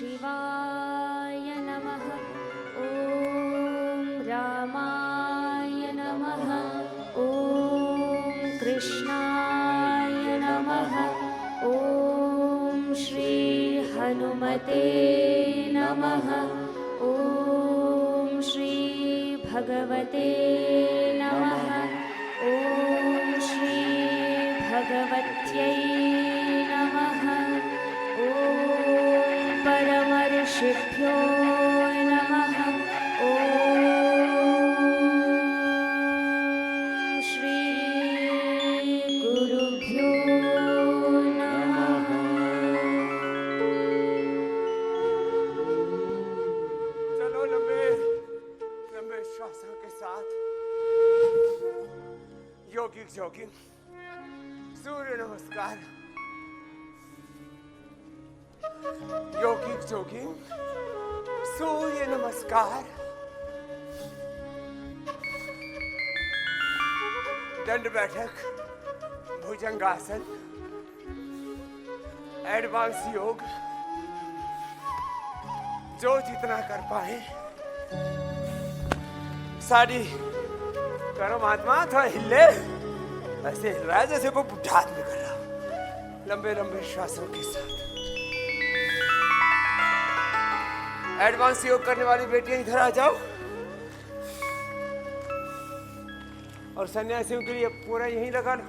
शिवाय नमः। ॐ रामाय नमः। ॐ कृष्णाय नमः। ॐ श्री हनुमते नमः। ॐ श्री भगवते नमः। ॐ श्री भगवत्यै नमः। ॐ परमऋषिभ्यो नमः। ॐ श्री गुरुभ्यो नमः। चलो लंबे लंबे श्वासों के साथ योगिक जॉगिंग, सूर्य नमस्कार, योगिक जॉगिंग, सूर्य नमस्कार, दंड बैठक, भुजंगासन, एडवांस योग, जो जितना कर पाए सारी करो महात्मा। थोड़ा हिले, ऐसे हिल रहा है जैसे कोई बुढ़ा आदमी कर रहा। लंबे लंबे श्वासों के साथ एडवांस योग करने वाली बेटियां इधर आ जाओ, और सन्यासियों के लिए पूरा यहीं लगा लो।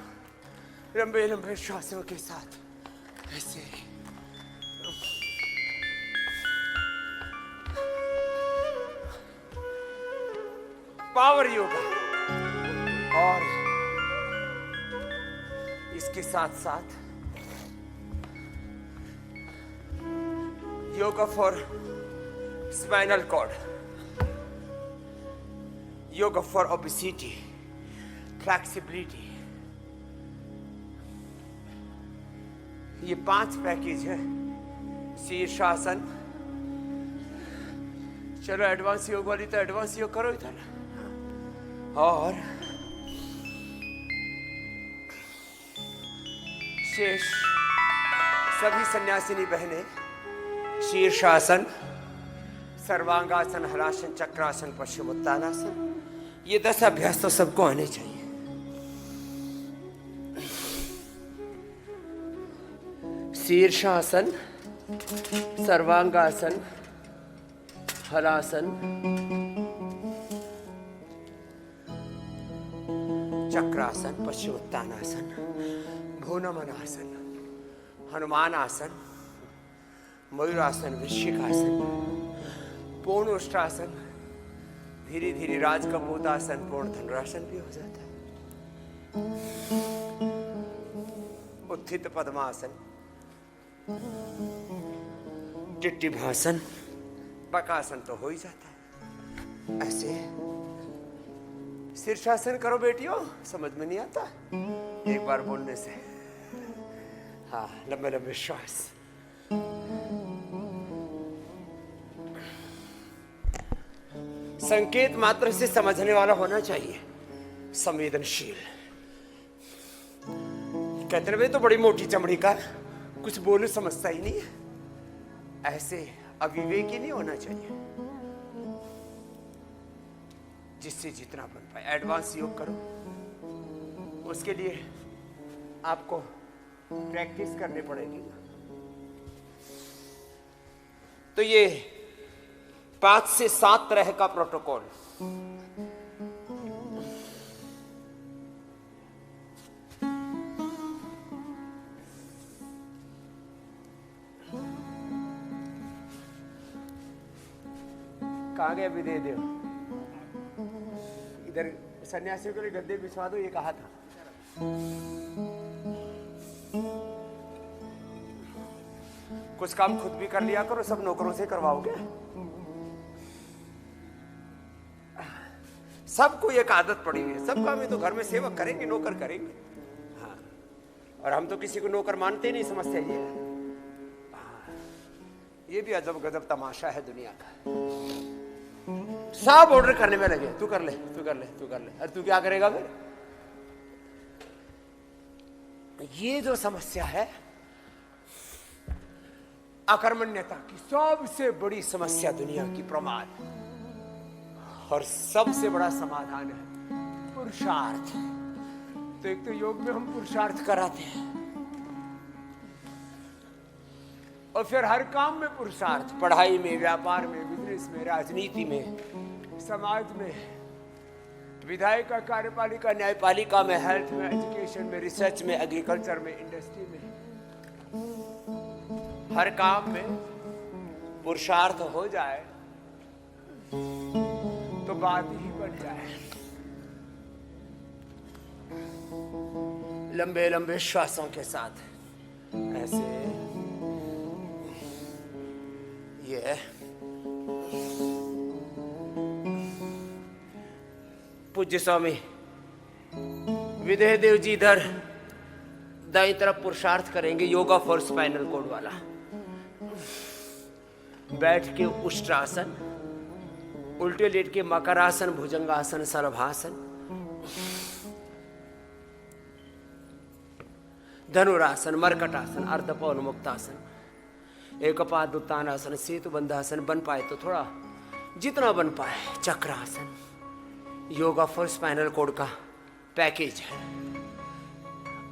लंबे लंबे श्वासों के साथ ऐसे पावर योगा, और इसके साथ साथ yoga for spinal cord, yoga for obesity, flexibility. ये 5 पैकेज है। शीर्षासन, चलो एडवांस योग वाली तो एडवांस योग करो इधर, और शेष सभी सन्यासिनी बहनें शीर्षासन, सर्वांगासन, हलासन, चक्रासन, पश्चिमोत्तानासन, ये 10 अभ्यास तो सबको आने चाहिए। शीर्षासन, सर्वांगासन, हलासन, चक्रासन, पश्चिमोत्तानासन, भूनमनासन, हनुमान आसन, मयूरासन, वृश्चिकासन, पूर्णोष्ठासन, धीरे धीरे राजकपूतासन, पूर्ण धनुरासन भी हो जाता है। उत्थित पद्मासन, टिट्टिभासन, बकासन तो हो ही जाता है। ऐसे शीर्षासन करो बेटियों, समझ में नहीं आता एक बार बोलने से। हाँ, लंबे लंबे श्वास। संकेत मात्र से समझने वाला होना चाहिए, संवेदनशील। कहते रहे तो बड़ी मोटी चमड़ी का, कुछ बोले समझता ही नहीं है। ऐसे अविवेकी नहीं होना चाहिए, जिससे जितना बन पाए। एडवांस योग करो, उसके लिए आपको प्रैक्टिस करनी पड़ेगी। तो ये 5 से 7 तरह का प्रोटोकॉल, कहाँ गए? अभी दे दो इधर, सन्यासियों के लिए गद्दे बिछवा दो, ये कहा था। कुछ काम खुद भी कर लिया करो, सब नौकरों से करवाओगे? सबको एक आदत पड़ी हुई है, सब काम है तो घर में सेवक करेंगे, नौकर करेंगे। हाँ, और हम तो किसी को नौकर मानते नहीं, समझते ये। हाँ, ये भी अजब गजब तमाशा है दुनिया का। सब ऑर्डर करने में लगे, तू कर ले, तू कर ले, तू कर ले। अरे तू क्या करेगा फिर? ये जो समस्या है, अकर्मण्यता की सबसे बड़ी समस्या दुनिया की प्रमाद, और सबसे बड़ा समाधान है पुरुषार्थ। तो एक तो योग में हम पुरुषार्थ कराते हैं, और फिर हर काम में पुरुषार्थ, पढ़ाई में, व्यापार में, बिजनेस में, राजनीति में, समाज में, विधायिका, कार्यपालिका, न्यायपालिका में, हेल्थ में, एजुकेशन में, रिसर्च में, एग्रीकल्चर में, इंडस्ट्री में, हर काम में पुरुषार्थ हो जाए तो बात ही बन जाए। लंबे लंबे श्वासों के साथ ऐसे ये पूज्य स्वामी विदेह देव जी इधर दाई तरफ पुरुषार्थ करेंगे, योगा फॉर स्पाइनल कॉर्ड वाला। बैठ के उष्ट्रासन, उल्टे लेट के मकरासन, भुजंगासन, सर्वासन, धनुरासन, मरकटासन, अर्धपौनमुक्तासन, एकपाद उत्तानासन, सेतु बंधासन, बन पाए तो थोड़ा, जितना बन पाए, चक्रासन, योगा फॉर स्पाइनल कॉर्ड का पैकेज है।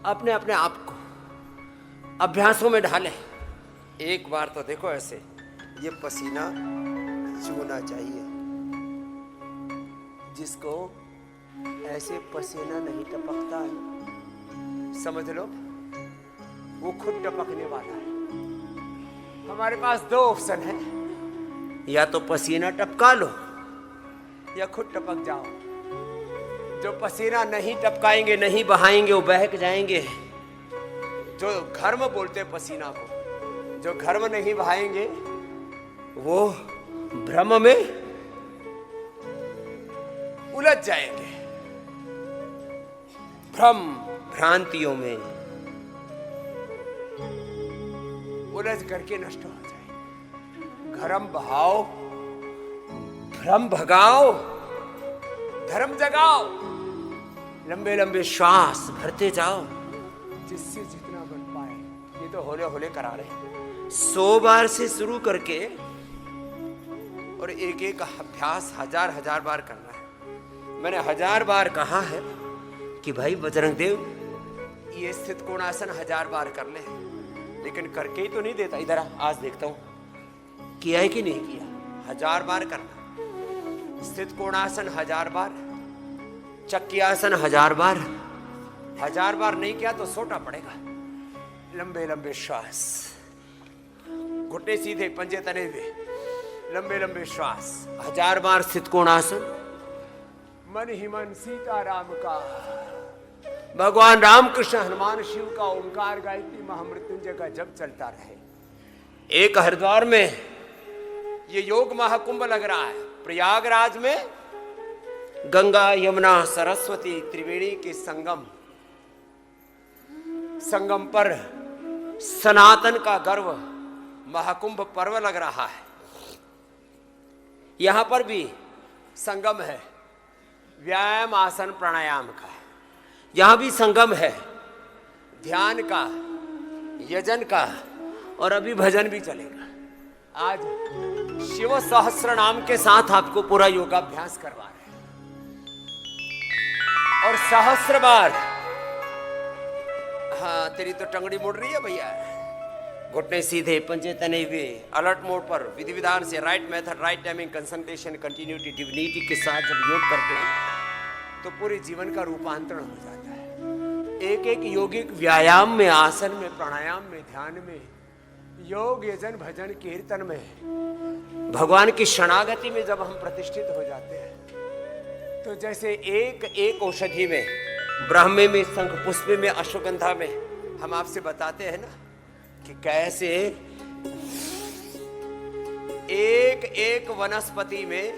अपने अपने आप को अभ्यासों में ढाले। एक बार तो देखो ऐसे, ये पसीना चूना चाहिए। जिसको ऐसे पसीना नहीं टपकता है, समझ लो वो खुद टपकने वाला है। हमारे पास दो ऑप्शन है, या तो पसीना टपका लो या खुद टपक जाओ। जो पसीना नहीं टपकाएंगे, नहीं बहाएंगे, वो बहक जाएंगे। जो घर्म बोलते हैं पसीना को, जो घर्म नहीं बहाएंगे वो भ्रम में उलझ जाएंगे, भ्रम भ्रांतियों में उलझ करके नष्ट हो जाएंगे। घर्म बहाओ, भ्रम भगाओ, धर्म जगाओ, लंबे लंबे श्वास भरते जाओ, जिससे जितना बन पाए। ये तो होले होले करा रहे, 100 बार से शुरू करके और एक एक अभ्यास हजार हजार बार करना है। मैंने 1000 बार कहा है कि भाई बजरंग देव ये स्थित कोणासन 1000 बार कर ले, लेकिन करके ही तो नहीं देता। इधर आज देखता हूं किया है कि नहीं किया। 1000 बार करना, स्थित कोणासन 1000 बार, चक्रियासन 1000 बार। 1000 बार नहीं किया तो सोटा पड़ेगा। लंबे लंबे श्वास, घुटने सीधे, पंजे तने हुए, लंबे लंबे श्वास। 1000 बार स्थित कोणासन। मन ही मन सीताराम का, भगवान राम कृष्ण हनुमान शिव का ओंकार गायत्री महामृत्युंजय का जप चलता रहे। एक हरिद्वार में ये योग महाकुंभ लग रहा है। प्रयागराज में गंगा यमुना सरस्वती त्रिवेणी के संगम पर सनातन का गर्व महाकुंभ पर्व लग रहा है। यहां पर भी संगम है व्यायाम, आसन, प्राणायाम का। यहां भी संगम है ध्यान का, यजन का, और अभी भजन भी चलेगा। आज शिव सहस्त्र नाम के साथ आपको पूरा योगाभ्यास करवा रहे हैं, और सहस्त्र बार। हाँ, तेरी तो टंगड़ी मुड़ रही है भैया। घुटने सीधे, पंजे तने हुए, अलर्ट मोड पर, विधि विधान से, right method, right timing, concentration, continuity, divinity के साथ जब योग करते हैं तो पूरे जीवन का रूपांतरण हो जाता है। एक एक यौगिक व्यायाम में, आसन में, प्राणायाम में, ध्यान में, योग, यजन, भजन, कीर्तन में, भगवान की शरणागति में जब हम प्रतिष्ठित हो जाते हैं तो जैसे एक एक औषधि में, ब्राह्मे में, शंख पुष्पे में, अश्वगंधा में, हम आपसे बताते हैं ना कि कैसे एक एक वनस्पति में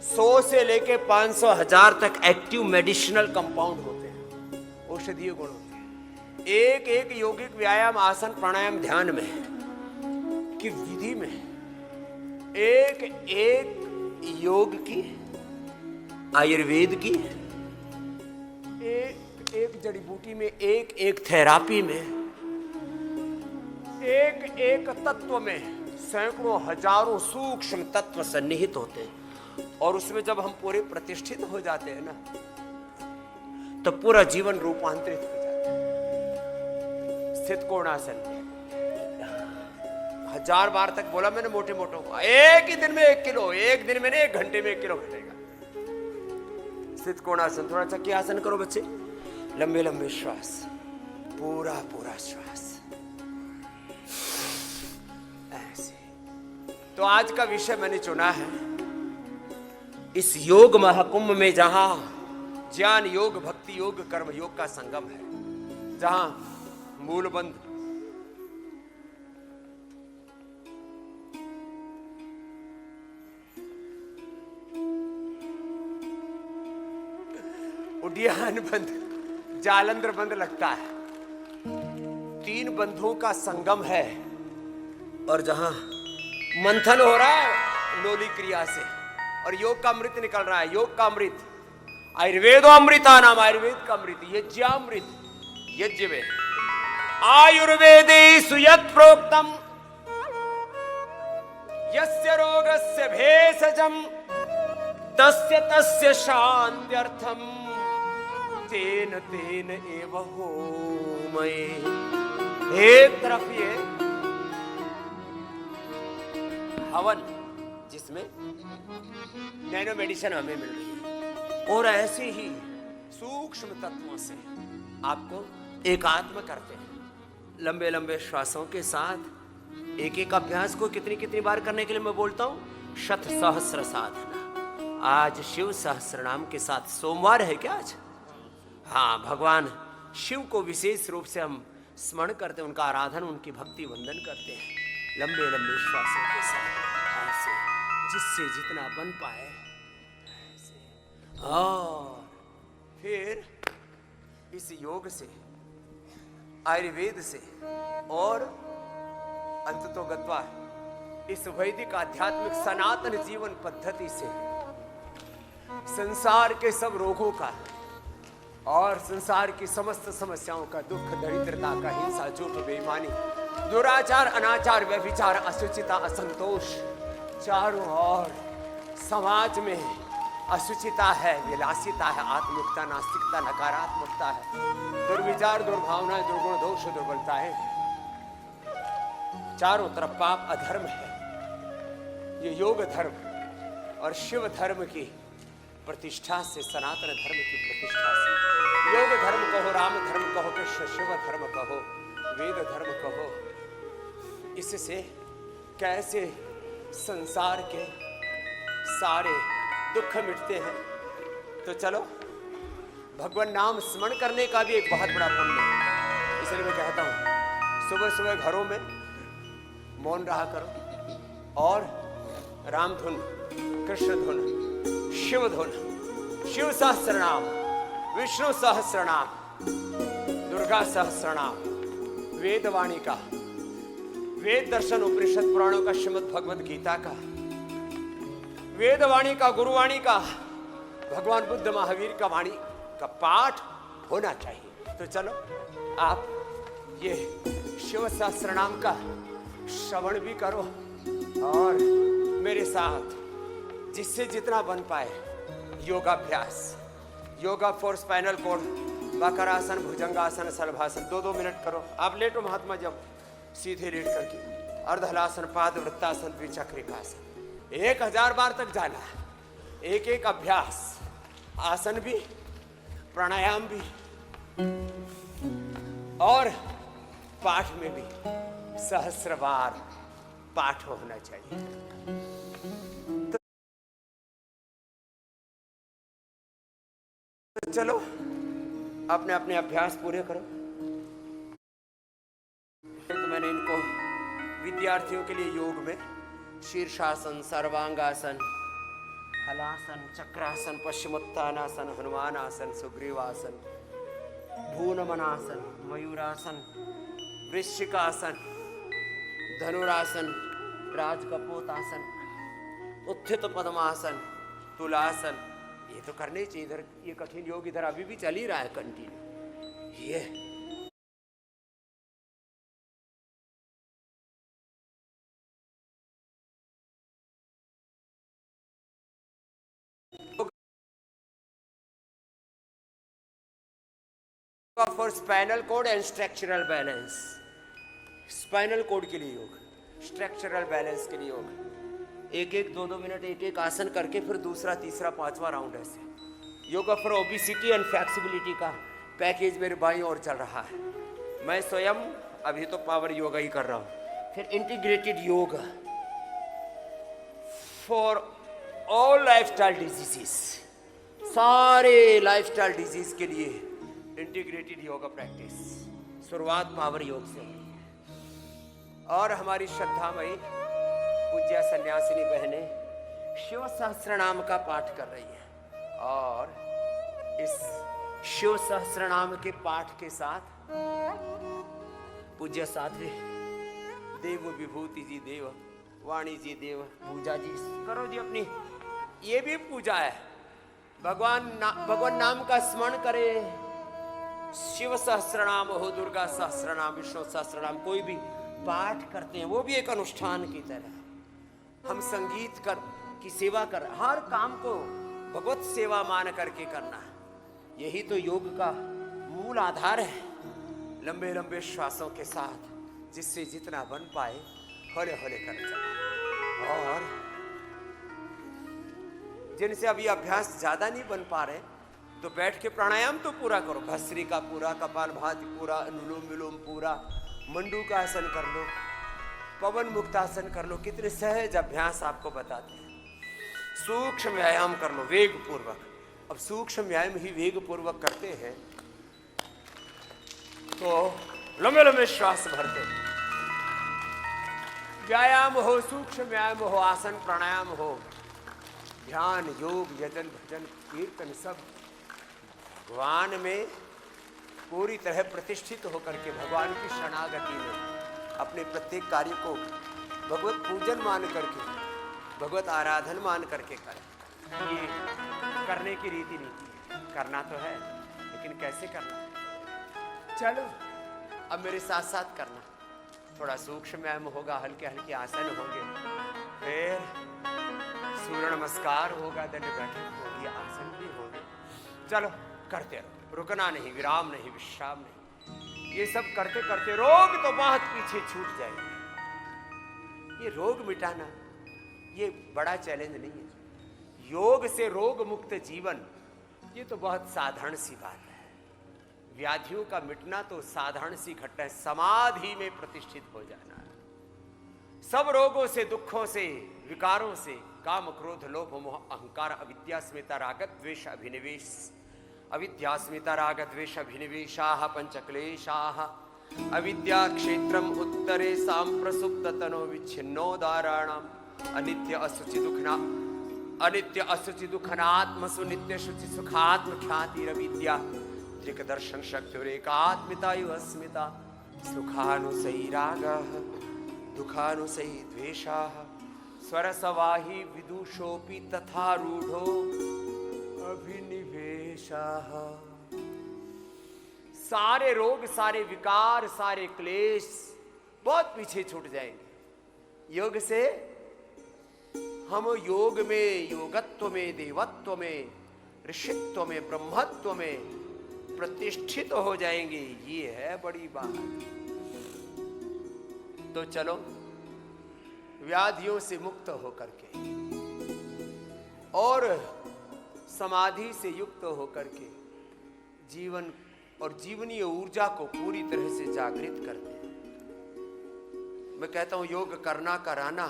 100 से लेके 500 1000 तक एक्टिव मेडिसिनल कंपाउंड होते हैं, औषधीय गुण होते हैं। एक एक यौगिक व्यायाम, आसन, प्राणायाम, ध्यान में की विधि में, एक एक योग की, आयुर्वेद की, एक एक जड़ी बूटी में, एक एक थेरापी में एक एक तत्व में सैकड़ों हजारों सूक्ष्म तत्व सन्निहित होते हैं, और उसमें जब हम पूरे प्रतिष्ठित हो जाते हैं ना, तो पूरा जीवन रूपांतरित हो जाता है। स्थित कोणासन 1000 बार तक बोला मैंने मोटे मोटों को, एक ही दिन में 1 किलो, एक दिन में नहीं 1 घंटे में 1 किलो घटेगा। स्थित कोणासन, थोड़ा सा क्या आसन करो बच्चे, लंबे लंबे श्वास, पूरा पूरा श्वास ऐसे। तो आज का विषय मैंने चुना है, इस योग महाकुंभ में जहां ज्ञान योग, भक्ति योग, कर्म योग का संगम है, जहां मूलबंध उड्डयन बंद, जालंधर बंद लगता है, 3 बंधों का संगम है, और जहां मंथन हो रहा है नोली क्रिया से, और योग का अमृत निकल रहा है, योग का अमृत, आयुर्वेदो अमृता नाम, आयुर्वेद का अमृत, यज्ञामृत, यज्ञ में आयुर्वेदे सुयत् प्रोक्तम यस्य रोगस्य भेषजम तस्य तस्य शान्त्यर्थम तेन तेन एव होमये। एक तरफ ये हवन जिसमें नैनो मेडिसिन हमें मिल रही है, और ऐसे ही सूक्ष्म तत्वों से आपको एकात्म करते हैं। लंबे लंबे श्वासों के साथ एक एक अभ्यास को कितनी कितनी बार करने के लिए मैं बोलता हूं, शत सहस्र साधना। आज शिव सहस्र नाम के साथ सोमवार है क्या आज? हाँ, भगवान शिव को विशेष रूप से हम स्मरण करते हैं, उनका आराधन, उनकी भक्ति वंदन करते हैं लंबे लंबे श्वासों के साथ, ऐसे जिससे जितना बन पाए ऐसे। और फिर इस योग से, आयुर्वेद से, और अंततोगत्वा इस वैदिक आध्यात्मिक सनातन जीवन पद्धति से संसार के सब रोगों का और संसार की समस्त समस्याओं का, दुख, दरिद्रता का, हिंसा, झूठ, बेईमानी, दुराचार, अनाचार, व्यभिचार, अशुचिता, असंतोष, चारों ओर समाज में अशुचिता है, विलासिता है, आत्मिकता, नास्तिकता, नकारात्मकता है, दुर्विचार, दुर्भावनाएं, दुर्गुण, दोष, दुर्बलताएं, चारों तरफ पाप, अधर्म है। ये योग धर्म और शिव धर्म की प्रतिष्ठा से, सनातन धर्म की प्रतिष्ठा से, योग धर्म कहो, राम धर्म कहो, कृष्ण शिव धर्म कहो, वेद धर्म कहो, इससे कैसे संसार के सारे दुख मिटते हैं। तो चलो, भगवान नाम स्मरण करने का भी एक बहुत बड़ा पुण्य है। इसलिए मैं कहता हूं, सुबह सुबह घरों में मौन रहा करो, और राम धुन, कृष्ण धुन, शिव धुन, शिव सहस्रनाम, विष्णु सहस्रनाम, दुर्गा सहस्रनाम, वेदवाणी का, वेद दर्शन, उपनिषद पुराणों का, श्रीमद् भगवद गीता का, वेदवाणी का, गुरुवाणी का, भगवान बुद्ध महावीर का वाणी का पाठ होना चाहिए। तो चलो, आप ये शिव सहस्रनाम का श्रवण भी करो, और मेरे साथ जिससे जितना बन पाए योगाभ्यास, योगा फॉर स्पाइनल कॉर्ड, मकरासन, भुजंगासन, शलभासन, 2-2 मिनट करो। आप लेटो महात्मा, जब सीधे लेट करके अर्धहलासन, पाद वृत्तासन, द्विचक्रिकासन, 1000 बार तक जाना है। एक एक अभ्यास, आसन भी, प्राणायाम भी, और पाठ में भी सहस्र बार पाठ होना चाहिए। तो चलो, अपने अपने अभ्यास पूरे करो। तो मैंने इनको विद्यार्थियों के लिए योग में शीर्षासन, सर्वांगासन, हलासन, चक्रासन, पश्चिमोत्तानासन, हनुमान आसन, सुग्रीवासन, भूनमनासन, मयूरासन, वृश्चिकासन, धनुरासन, राजकपोतासन, उत्थित पद्मासन, तुलासन, ये तो करने चाहिए। इधर ये कठिन योग इधर अभी भी चल ही रहा है कंटिन्यू। ये for spinal cord and structural balance. Spinal cord के लिए योग, स्ट्रक्चरल बैलेंस के लिए योग। एक एक 2-2 मिनट एक एक आसन करके फिर दूसरा तीसरा पांचवा राउंड ऐसे। Yoga for obesity and flexibility का पैकेज मेरे बाईं ओर चल रहा है। मैं स्वयं अभी तो पावर योगा ही कर रहा हूं। फिर integrated yoga for all lifestyle diseases, सारे लाइफस्टाइल डिजीज के लिए इंटीग्रेटेड योगा प्रैक्टिस। शुरुआत पावर योग से हुई है और हमारी श्रद्धामयी पूज्य सन्यासिनी बहनें शिव सहस्त्रनाम का पाठ कर रही हैं और इस शिव सहस्त्रनाम के पाठ के साथ पूज्य साध्वी देव विभूति जी देव, वाणी जी देव, पूजा जी करो जी अपनी। ये भी पूजा है, भगवान नाम का स्मरण करे। शिव सहस्त्रनाम हो, दुर्गा सहस्त्रनाम, विष्णु सहस्त्रनाम, कोई भी पाठ करते हैं वो भी एक अनुष्ठान की तरह। हम संगीत की सेवा कर, हर काम को भगवत सेवा मान करके करना है। यही तो योग का मूल आधार है। लंबे लंबे श्वासों के साथ जिससे जितना बन पाए हौले हौले कर चला। और जिनसे अभी अभ्यास ज्यादा नहीं बन पा रहे तो बैठ के प्राणायाम तो पूरा करो। भस्त्रिका पूरा, कपालभाति पूरा, अनुलोम विलोम पूरा, मंडू का आसन कर लो, पवन मुक्तासन कर लो। कितने सहज अभ्यास आपको बताते हैं। सूक्ष्म व्यायाम कर लो वेग पूर्वक। अब सूक्ष्म व्यायाम ही वेग पूर्वक करते हैं तो लंबे लंबे श्वास भरते। व्यायाम हो, सूक्ष्म व्यायाम हो, आसन प्राणायाम हो, ध्यान योग यजन भजन कीर्तन, सब भगवान में पूरी तरह प्रतिष्ठित होकर के भगवान की शरणागति में अपने प्रत्येक कार्य को भगवत पूजन मान करके, भगवत आराधन मान करके करें। ये करने की रीति नीति है। करना तो है लेकिन कैसे करना है? चलो अब मेरे साथ साथ करना। थोड़ा सूक्ष्म व्यायाम होगा, हल्के हल्के आसन होंगे, फिर सूर्य नमस्कार होगा, दंड बैठक होगी, आसन भी होंगे। चलो करते रहो, रुकना नहीं, विराम नहीं, विश्राम नहीं। ये सब करते करते रोग तो बहुत पीछे छूट जाएंगे। ये रोग मिटाना ये बड़ा चैलेंज नहीं है। योग से रोग मुक्त जीवन ये तो बहुत साधारण सी बात है। व्याधियों का मिटना तो साधारण सी घटना है। समाधि में प्रतिष्ठित हो जाना है। सब रोगों से, दुखों से, विकारों से, काम क्रोध लोभ मोह अहंकार अविद्या स्मिता राग द्वेष अभिनिवेश, अविद्या स्मिता राग द्वेष अभिनिवेशाः पंचक्लेशाः अविद्या क्षेत्रम उत्तरे सांप्रसुप्त तनो विच्छिन्नो दाराणाम अनित्य असुचि दुखनात्मसु नित्य शुचि सुखात्म ख्याति रविद्या त्रिक दर्शन शक्तिरेकात्मिता युस्मिता सुखानुसयी रागः दुखानुसयी द्वेषाः स्वरसवाही विदुषोऽपि तथा रूढ़ो अभिनिवेशः। सारे रोग, सारे विकार, सारे क्लेश बहुत पीछे छूट जाएंगे योग से। हम योग में, योगत्व में, देवत्व में, ऋषित्व में, ब्रह्मत्व में प्रतिष्ठित हो जाएंगे। ये है बड़ी बात। तो चलो व्याधियों से मुक्त होकर के और समाधि से युक्त होकर के जीवन और जीवनीय ऊर्जा को पूरी तरह से जागृत करते हैं। मैं कहता हूं योग करना, कराना,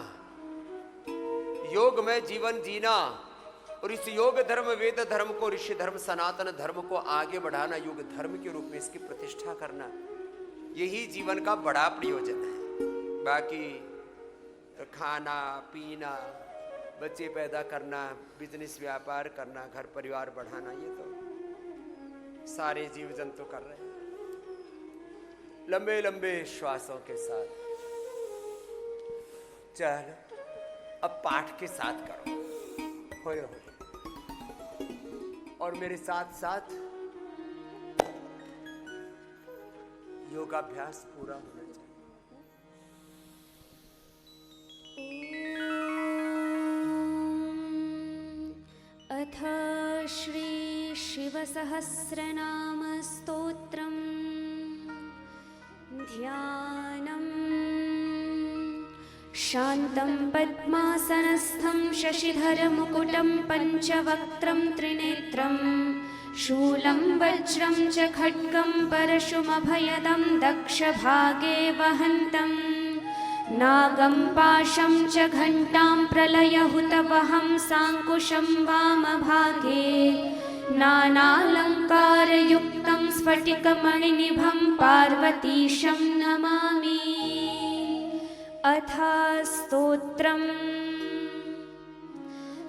योग में जीवन जीना और इस योग धर्म, वेद धर्म को, ऋषि धर्म, सनातन धर्म को आगे बढ़ाना, योग धर्म के रूप में इसकी प्रतिष्ठा करना, यही जीवन का बड़ा प्रयोजन है। बाकी खाना पीना, बच्चे पैदा करना, बिजनेस व्यापार करना, घर परिवार बढ़ाना, ये तो सारे जीव जंतु कर रहे हैं लंबे लंबे श्वासों के साथ। चल अब पाठ के साथ करो, होए और मेरे साथ साथ योगाभ्यास पूरा होना चाहिए। अथ श्री शिव सहस्रनाम स्तोत्रम् ध्यानम् शान्तं पद्मासनस्थं शशिधरमुकुटं पञ्चवक्त्रं त्रिनेत्रं शूलं वज्रं च खड्गं परशुमभयदं दक्षभागे वहन्तम् नागं पाशं च घण्टां प्रलयहुतवहं साङ्कुशं वामभागे नानालङ्कारयुक्तं स्फटिकमणिनिभं पार्वतीशं नमामि। अथ स्तोत्रम्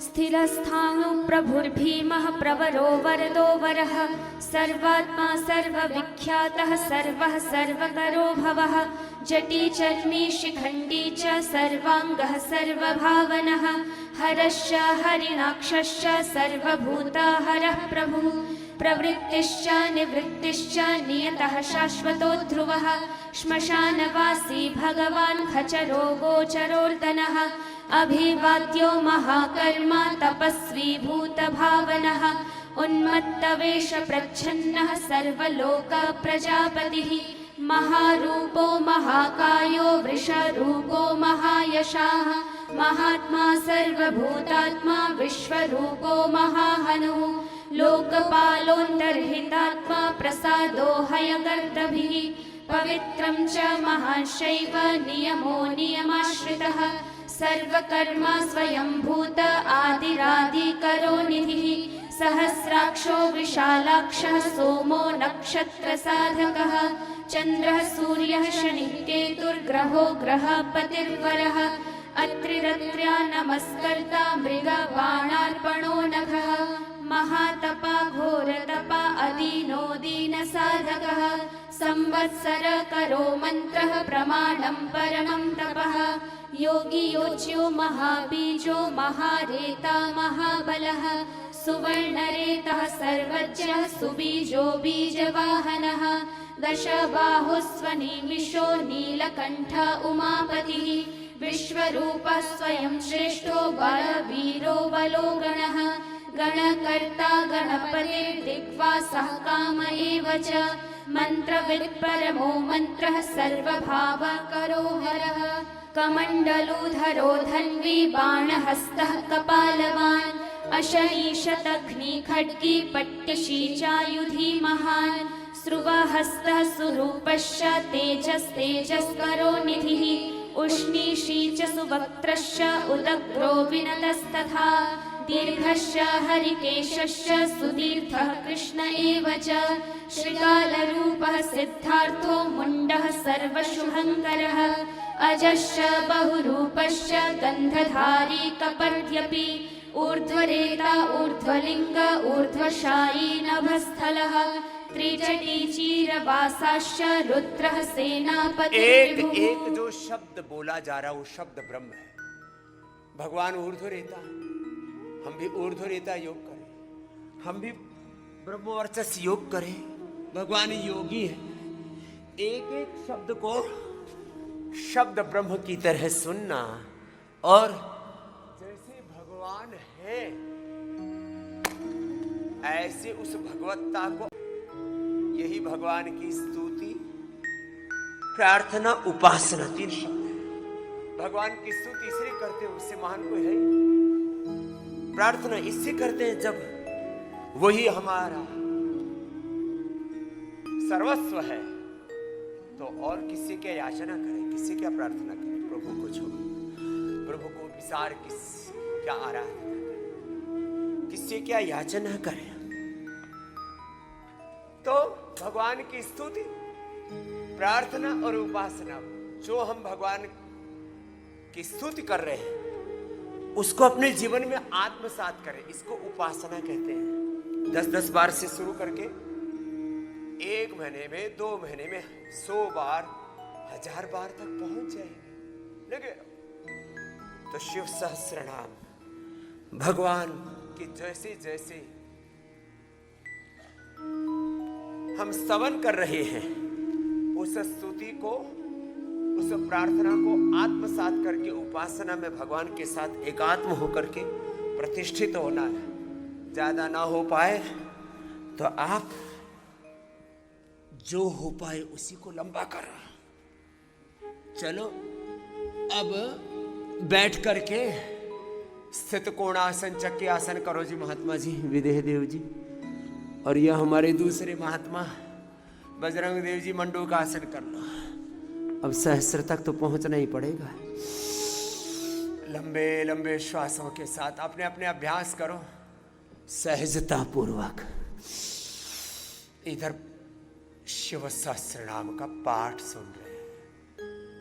स्थिरस्थाणुप्रभुर्भीमः प्रवरो वरदो वरः सर्वात्मा सर्वविख्यातः सर्वः सर्वकरो भवः जटी चर्मी शिखण्डी च सर्वाङ्गः सर्वभावनः हरश्च हरिणाक्षश्च सर्वभूताहरः प्रभुः प्रवृत्तिश्च निवृत्तिश्च नियतः शाश्वतो ध्रुवः श्मशानवासी भगवान् खचरो गोचरोर्दनः अभिवाद्यो महाकर्मा तपस्वी भूतभावनः उन्मत्तवेष प्रच्छन्नः सर्वलोक प्रजापतिः महारूपो महाकायो वृषरूपो महायशाः महात्मा सर्वभूतात्मा विश्वरूपो महाहनुः लोकपालोऽन्तर्हितात्मा प्रसादो हयगर्दभिः पवित्रं च महाशैव नियमो नियमाश्रितः सर्वकर्मा स्वयंभूत आदिरादिकरो निधिः सहस्राक्षो विशालाक्षः सोमो नक्षत्रसाधकः चन्द्रः सूर्यः शनिः केतुर्ग्रहो ग्रहपतिर्वरः अत्रिरत्र्या नमस्कर्ता मृगबाणार्पणो नखः महातपा घोरतपा अदीनो दीनसाधकः संवत्सर करो मन्त्रः प्रमाणं परमं तपः योगी योज्यो महाबीजो महारेता महाबलः सुवर्णरेतः सर्वज्ञः सुबीजो बीजवाहनः दशबाहुस्वनिमिषो नीलकण्ठ उमापतिः विश्वरूपः स्वयं श्रेष्ठो बलवीरो बलो गणः गणकर्ता गणपतिर्दिग्वासः काम एव च मन्त्रवित् परमो मन्त्रः सर्वभावकरो हरः कमण्डलूधरो धन्वी बाणहस्तः कपालवान् अशनीशतघ्नी खड्गी पट्टिशी चायुधी महान् स्रुवहस्तः सुरूपश्च तेजस्तेजस्करो निधिः उष्णीषी च सुवक्त्रश्च उदग्रो विनतस्तथा दीर्घश्च हरिकेशश्च सुदीर्घः कृष्ण एव च श्रीकालरूपः सिद्धार्थो मुण्डः सर्वशुभङ्करः अजश्च बहुरूपश्च गन्धधारी कपर्द्यपि ऊर्ध्वरेता ऊर्ध्वलिङ्ग ऊर्ध्वशायी नभस्थलः त्रिजटी चीरवासाश्च रुद्रः सेनापति। एक जो शब्द बोला जा रहा वो शब्द ब्रह्म है। भगवान ऊर्ध्वरेता, हम भी ऊर्ध्वरेता योग करें, हम भी ब्रह्मवर्चस योग करें। भगवान योगी है। एक एक शब्द को शब्द ब्रह्म की तरह सुनना और जैसे भगवान है ऐसे उस भगवत्ता को, यही भगवान की स्तुति प्रार्थना उपासना 3 शब्द है। भगवान की स्तुति इसलिए करते हैं, उससे महान कोई है। प्रार्थना इससे करते हैं जब वही हमारा सर्वस्व है, तो और किससे क्या याचना करें, किससे क्या प्रार्थना करें। प्रभु को छोड़, प्रभु को विचार क्या आराधना करें, किससे क्या याचना करें। तो भगवान की स्तुति प्रार्थना और उपासना, जो हम भगवान की स्तुति कर रहे हैं उसको अपने जीवन में आत्मसात करें, इसको उपासना कहते हैं। 10-10 बार से शुरू करके 1 महीने में, 2 महीने में 100 बार, 1000 बार तक पहुंच जाएंगे। लगे तो शिव सहस्त्र नाम भगवान की जैसे जैसे हम स्तवन कर रहे हैं, उस स्तुति को, उस प्रार्थना को आत्मसात करके उपासना में भगवान के साथ एकात्म होकर के प्रतिष्ठित होना है। ज्यादा ना हो पाए तो आप जो हो पाए उसी को लंबा कर, चलो अब बैठ करके स्थित कोणासन चक्की आसन करो जी महात्मा जी, विदेह देव जी। और यह हमारे दूसरे महात्मा बजरंग देव जी मंडू का आसन कर लो। अब सहस्र तक तो पहुंचना ही पड़ेगा। लंबे लंबे श्वासों के साथ अपने अपने अभ्यास करो सहजता पूर्वक। इधर शिव सहस्त्र नाम का पाठ सुन रहे हैं।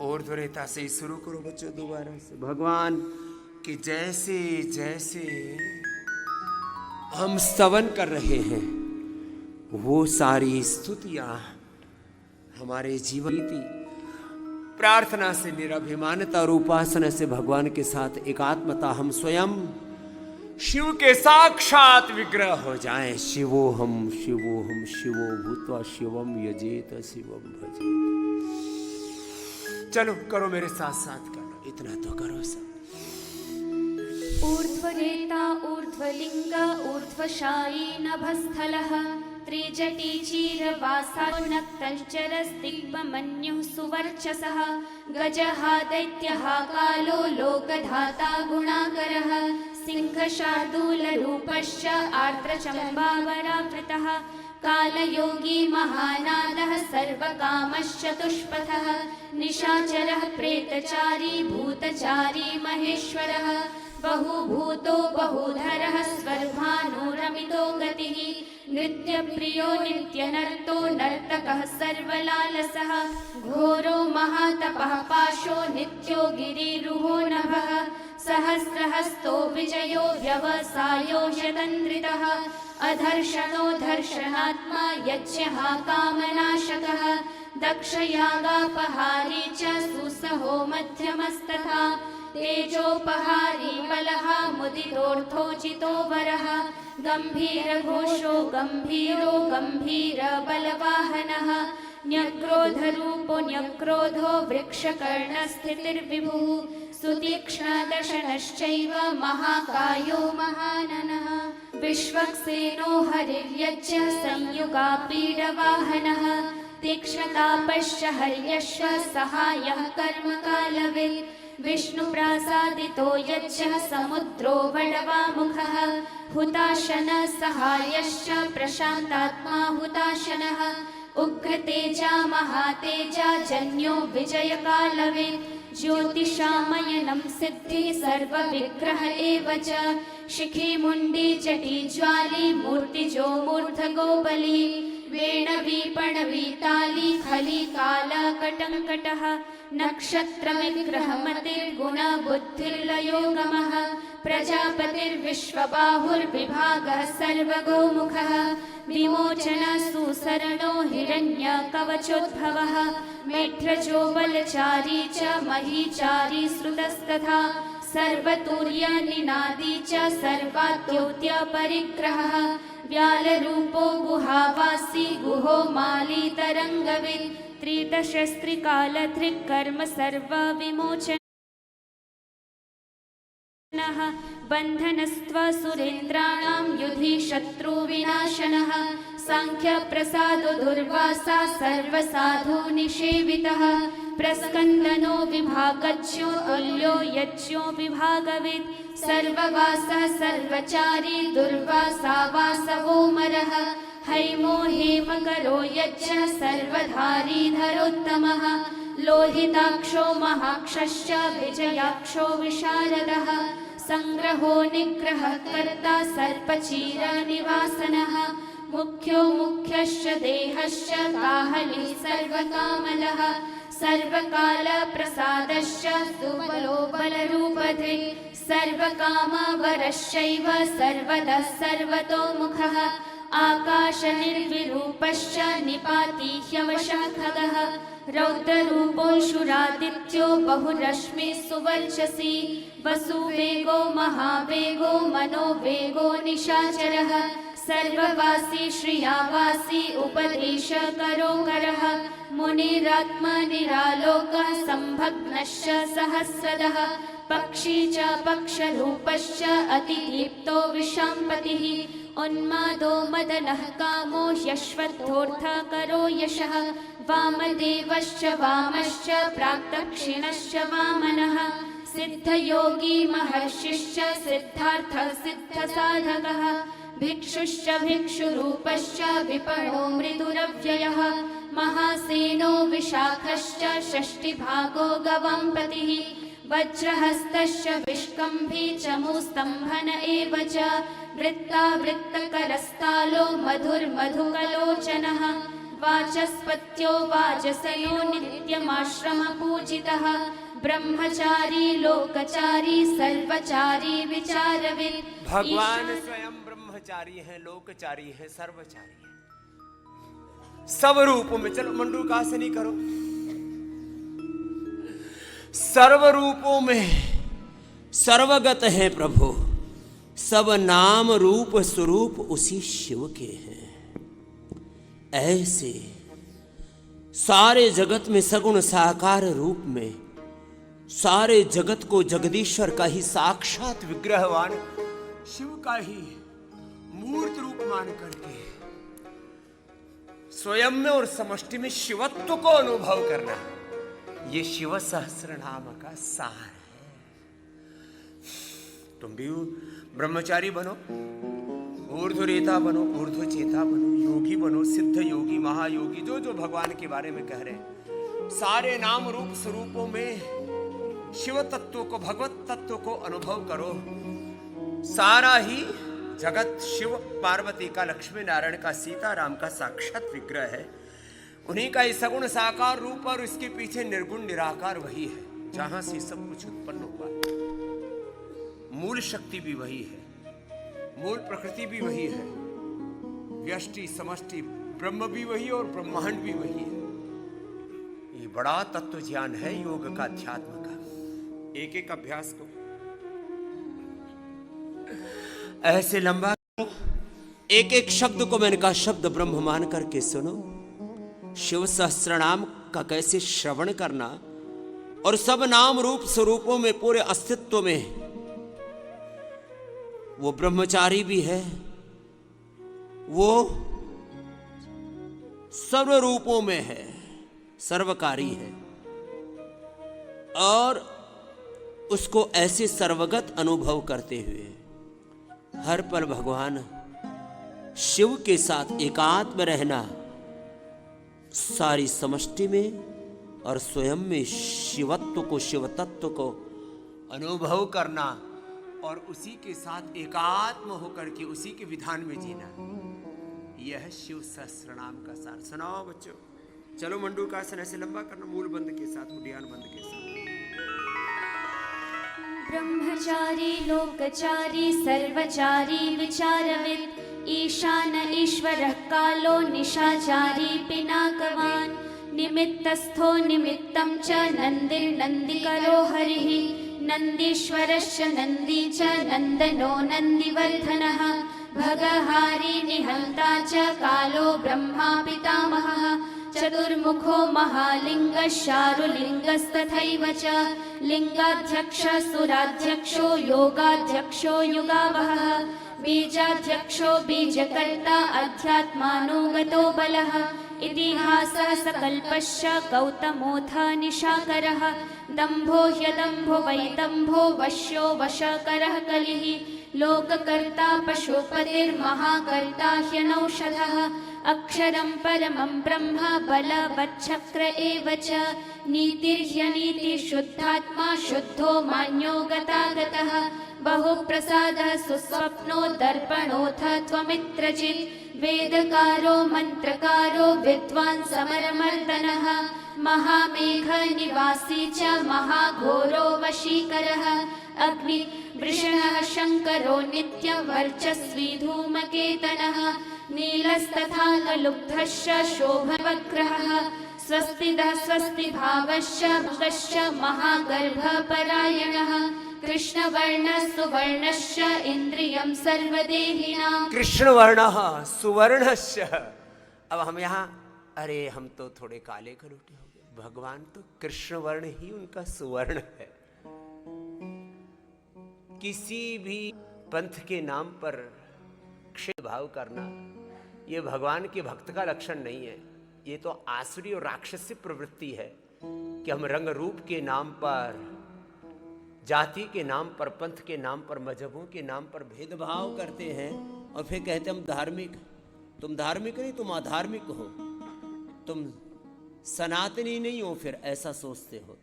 ऊर्ध्वरेता से ही शुरू करो बच्चों दोबारा से। भगवान की जैसे जैसे हम स्तवन कर रहे हैं वो सारी स्तुतियां हमारे जीवन की प्रार्थना से, निराभिमानता और उपासना से भगवान के साथ एकात्मता, हम स्वयं शिव के साक्षात विग्रह हो जाएं। शिवोहम शिवोहम शिवो भूत्वा शिवम यजेत शिवम भजेत। चलो करो मेरे साथ साथ करो, इतना तो करो सब। ऊर्ध्वरेता ऊर्ध्वलिंग ऊर्ध्वशायी नभस्थलः त्रिजटी चीरवासा नक्तश्चरस्दिग्मन्युः सुवर्चसः गजः दैत्यः कालो लोकधाता गुणाकरः सिंहशार्दूलरूपश्च आर्द्रचम्बावरावृतः कालयोगी महानादः सर्वकामश्चतुष्पथः निशाचरः प्रेतचारी भूतचारी महेश्वरः बहुभूतो बहुधरः स्वर्भानुरमितो गतिः नृत्यप्रियो नित्यनर्तो नर्तकः सर्वलालसः घोरो महातपः पाशो नित्यो गिरिरुहो नभः सहस्रहस्तो विजयो व्यवसायो शतन्द्रितः अधर्षणो दर्शनात्मा यज्ञः कामनाशकः दक्षयागापहारी च सुसहो मध्यमस्तथा तेजोपहारी बलः मुदितोऽर्थोचितो वरः गम्भीरघोषो गम्भीरो गम्भीरबलवाहनः न्यक्रोधरूपो न्यक्रोधो वृक्षकर्णस्थितिर्विभुः सुतीक्ष्णदशनश्चैव महाकायो महाननः विश्वक्सेनो हरिर्यज्ञः संयुगापीडवाहनः तीक्ष्णतापश्च हर्यश्व सहायः कर्मकालवित् विष्णुप्रासादितो यज्ञः समुद्रो वडवामुखः हुताशन सहायश्च प्रशान्तात्मा हुताशनः उग्रतेजा महातेजा जन्यो विजयकालवित् ज्योतिषामयनं सिद्धिः सर्वविग्रह एव च शिखी मुण्डी जटी ज्वाली मूर्तिजो मूर्धगोबली वेणवीपणवीताली खली कालकटङ्कटः नक्षत्रविग्रहमतिर्गुणबुद्धिर्लयोगमः प्रजापतिर्विश्वबाहुर्विभागः सर्वगोमुखः विमोचनः सुसरणो हिरण्यकवचोद्भवः मेढ्रजो बलचारी च महीचारी श्रुतस्तथा सर्वतुर्यनिनादी च सर्वाद्योत्यपरिग्रहः व्यालरूपो गुहावासी गुहो माली तरङ्गवित् त्रिदशस्त्रिकालधृक्कर्म सर्वविमोचनः बन्धनस्त्वसुरेन्द्राणां युधि शत्रुविनाशनः साङ्ख्यप्रसादो दुर्वासा सर्वसाधुनिषेवितः प्रस्कन्दनो विभागज्ञो तुल्यो यज्ञो विभागवित् सर्ववासः सर्वचारी दुर्वासा वासवोमरः हैमो हेमकरो यज्ञः सर्वधारीधरोत्तमः लोहिताक्षो महाक्षश्च विजयाक्षो विशारदः संग्रहो निग्रहः कर्ता सर्पचीरनिवासनः मुख्यो मुख्यश्च देहश्च काहली सर्वकामलः सर्वकालप्रसादश्च सुबलो बलरूपधृक् सर्वकामवरश्चैव सर्वतः सर्वतोमुखः आकाशनिर्विरूपश्च निपाती ह्यवशः खगः रौद्ररूपोऽशुरादित्यो बहुरश्मिः सुवर्चसी वसुवेगो महावेगो मनोवेगो निशाचरः सर्ववासी श्रियावासी उपदेशकरो करः मुनिरात्मनिरालोकः सम्भग्नश्च सहस्रदः पक्षी च पक्षरूपश्च अतिदीप्तो विशाम्पतिः उन्मादो मदनः कामो यश्वद्धोऽर्थकरो यशः वामदेवश्च वामश्च प्राक्दक्षिणश्च वामनः सिद्धयोगी महर्षिश्च सिद्धार्थः सिद्धसाधकः भिक्षुश्च भिक्षुरूपश्च विपणो मृदुरव्ययः महासेनो विशाखश्च षष्टिभागो गवाम्पतिः वज्रहस्तश्च विष्कम्भी चमूस्तम्भन एव च वृत्तावृत्तकरस्तालो मधुर्मधुकलोचनः वाचस्पत्यो वाजसयो नित्यमाश्रमपूजितः ब्रह्मचारी लोकचारी सर्वचारी विचारविद। भगवान स्वयं ब्रह्मचारी है, लोकचारी है, सर्वचारी है, सब रूपों में। चलो मंडूकासनी करो। सर्व रूपों में सर्वगत है प्रभु, सब नाम रूप स्वरूप उसी शिव के हैं। ऐसे सारे जगत में सगुण साकार रूप में सारे जगत को जगदीश्वर का ही साक्षात विग्रहवान शिव का ही मूर्त रूप मान करके स्वयं में और समष्टि में शिवत्व को अनुभव करना, ये शिव सहस्र नाम का सार है। तुम भी ब्रह्मचारी बनो, ऊर्ध्वरेता बनो, ऊर्ध्वचेता बनो, योगी बनो, सिद्ध योगी, महायोगी, जो जो भगवान के बारे में कह रहे हैं, सारे नाम रूप स्वरूपों में शिव तत्व को, भगवत तत्व को अनुभव करो। सारा ही जगत शिव पार्वती का, लक्ष्मी नारायण का, सीता राम का साक्षात विग्रह है। उन्हीं का ही सगुण साकार रूप और इसके पीछे निर्गुण निराकार वही है, जहां से सब कुछ उत्पन्न हुआ। मूल शक्ति भी वही है, मूल प्रकृति भी वही है, व्यष्टि समष्टि ब्रह्म भी वही और ब्रह्मांड भी वही है। ये बड़ा तत्व ज्ञान है योग का, अध्यात्म का। एक एक अभ्यास को ऐसे लंबा, एक एक शब्द को मैंने कहा शब्द ब्रह्म मान करके सुनो। शिव सहस्त्रनाम का कैसे श्रवण करना और सब नाम रूप स्वरूपों में पूरे अस्तित्व में वो ब्रह्मचारी भी है, वो सर्व रूपों में है, सर्वकारी है, और उसको ऐसे सर्वगत अनुभव करते हुए हर पल भगवान शिव के साथ एकात्म रहना, सारी समष्टि में और स्वयं में शिवत्व को, शिव तत्व को अनुभव करना और उसी के साथ एकात्म होकर के उसी के विधान में जीना, यह शिव सहस्त्रनाम का सार। सुनाओ बच्चों, चलो मंडूकासन ऐसे लंबा करना, मूल बंद के साथ, उड्डयन बंद के साथ। ब्रह्मचारी लोकचारी सर्वचारी विचारविद ईशान ईश्वरः कालो निशाचारी पिनाकवान् निमित्तस्थो निमित्तं च नन्दिर्नन्दिकरो हरिः नन्दीश्वरश्च नन्दी च नन्दनो नन्दिवर्धनः भगहारी निहन्ता च कालो ब्रह्मा पितामहः चतुर्मुखो महालिङ्गशारुलिङ्गस्तथैव च लिङ्गाध्यक्षः सुराध्यक्षो योगाध्यक्षो युगावहः बीजाध्यक्षो बीजकर्ता अध्यात्मानुगतो बलः इतिहासः सकल्पश्च गौतमोऽथ निशाकरः दम्भो ह्यदम्भो वैदम्भो वश्यो वशकरः कलिः लोककर्ता पशुपतिर्महाकर्ता ह्यनौषधः अक्षरं परमं ब्रह्म बलवच्छक्र एव च नीतिर्ह्यनीतिशुद्धात्मा शुद्धो मान्यो गतागतः बहुप्रसादः सुस्वप्नो दर्पणोऽथ त्वमित्रचित् वेदकारो मन्त्रकारो विद्वान् समरमर्दनः महामेघनिवासी च महाघोरो वशीकरः अग्निवृषणः शङ्करो नित्यवर्चस्वी धूमकेतनः नीलस्तथाकलुब्धश्च शोभवग्रहः स्वस्तिदः स्वस्तिभावश्च भगश्च महागर्भपरायणः कृष्णवर्णः सुवर्णश्च इन्द्रियं सर्वदेहिनां। कृष्णवर्णः सुवर्णश्च। अब हम यहाँ, अरे हम तो थोड़े काले कलूटे हो गए, भगवान तो कृष्णवर्ण ही उनका सुवर्ण है। किसी भी पंथ के नाम पर क्षेत्र भाव करना ये भगवान के भक्त का लक्षण नहीं है। ये तो आसुरी और राक्षसी प्रवृत्ति है कि हम रंग रूप के नाम पर, जाति के नाम पर, पंथ के नाम पर, मजहबों के नाम पर भेदभाव करते हैं और फिर कहते हम धार्मिक। तुम धार्मिक नहीं, तुम अधार्मिक हो, तुम सनातनी नहीं हो, फिर ऐसा सोचते हो। तो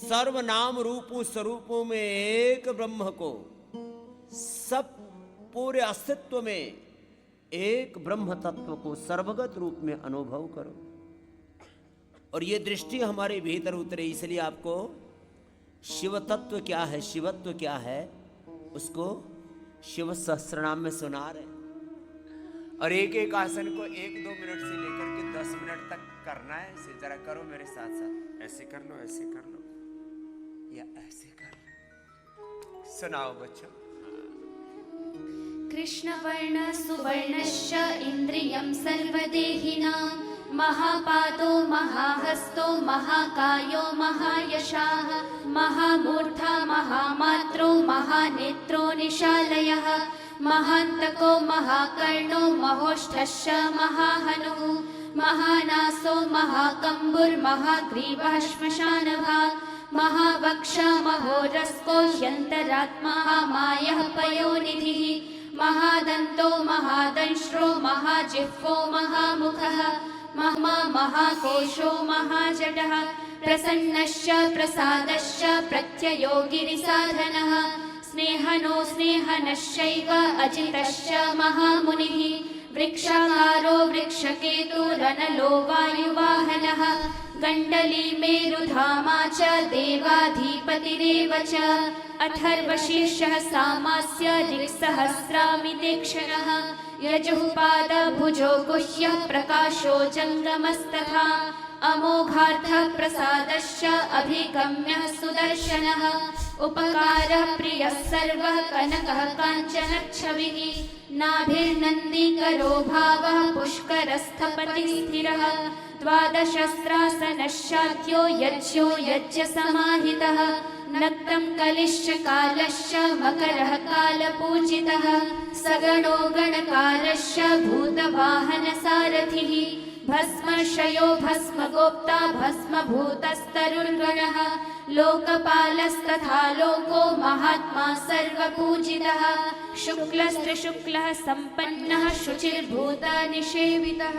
सर्वनाम रूपों स्वरूपों में एक ब्रह्म को, सब पूरे अस्तित्व में एक ब्रह्म तत्व को सर्वगत रूप में अनुभव करो और ये दृष्टि हमारे भीतर उतरे। इसलिए आपको शिव तत्व क्या है, शिवत्व क्या है, उसको शिव सहस्त्रनाम में सुना रहे। और एक एक आसन को 1-2 मिनट से लेकर के 10 मिनट तक करना है। इसे जरा करो मेरे साथ साथ। ऐसे कर लो, ऐसे कर लो या ऐसे कर लो। सुनाओ बच्चों। कृष्णवर्ण सुवर्णश्च इन्द्रियं सर्वदेहिनां महापादो महाहस्तो महाकायो महायशाः महामूर्धा महामात्रो महानेत्रो निशालयः महान्तको महाकर्णो महोष्ठश्च महाहनुः महानासो महाकम्बुर्महाग्रीवः श्मशानभाग् महावक्ष महोरस्को ह्यन्तरात्मा मायः पयोनिधिः महादन्तो महादंश्रो महाजिह्वो महामुखः महाकोशो महाजटः प्रसन्नश्च प्रसादश्च प्रत्ययो गिरिसाधनः स्नेहनो स्नेहनश्चैव अजितश्च महामुनिः वृक्षाकारो वृक्षकेतुरनलो वायुवाहनः गण्डली मेरुधामा च देवाधिपतिरेव च अथर्वशीर्षः सामास्य ऋक्सहस्रामितेक्षणः यजुःपादभुजो गुह्यः प्रकाशो जङ्गमस्तथा अमोघार्थः प्रसादश्च अभिगम्यः सुदर्शनः उपकारः प्रियः सर्वः कनकः काञ्चनच्छविः नाभिर्नन्दीकरो भावः पुष्करस्थपतिः स्थिरः द्वादशस्त्रासनश्चाद्यो यज्ञो यज्ञसमाहितः नक्तं कलिश्च कालश्च मकरः कालपूजितः सगणो गणकालश्च भूतवाहनसारथिः भस्मशयो भस्मगोप्ता भस्मभूतस्तरुर्गणः लोकपालस्तथा लोको महात्मा सर्वपूजितः शुक्लस्त्रिशुक्लः सम्पन्नः शुचिर्भूतनिषेवितः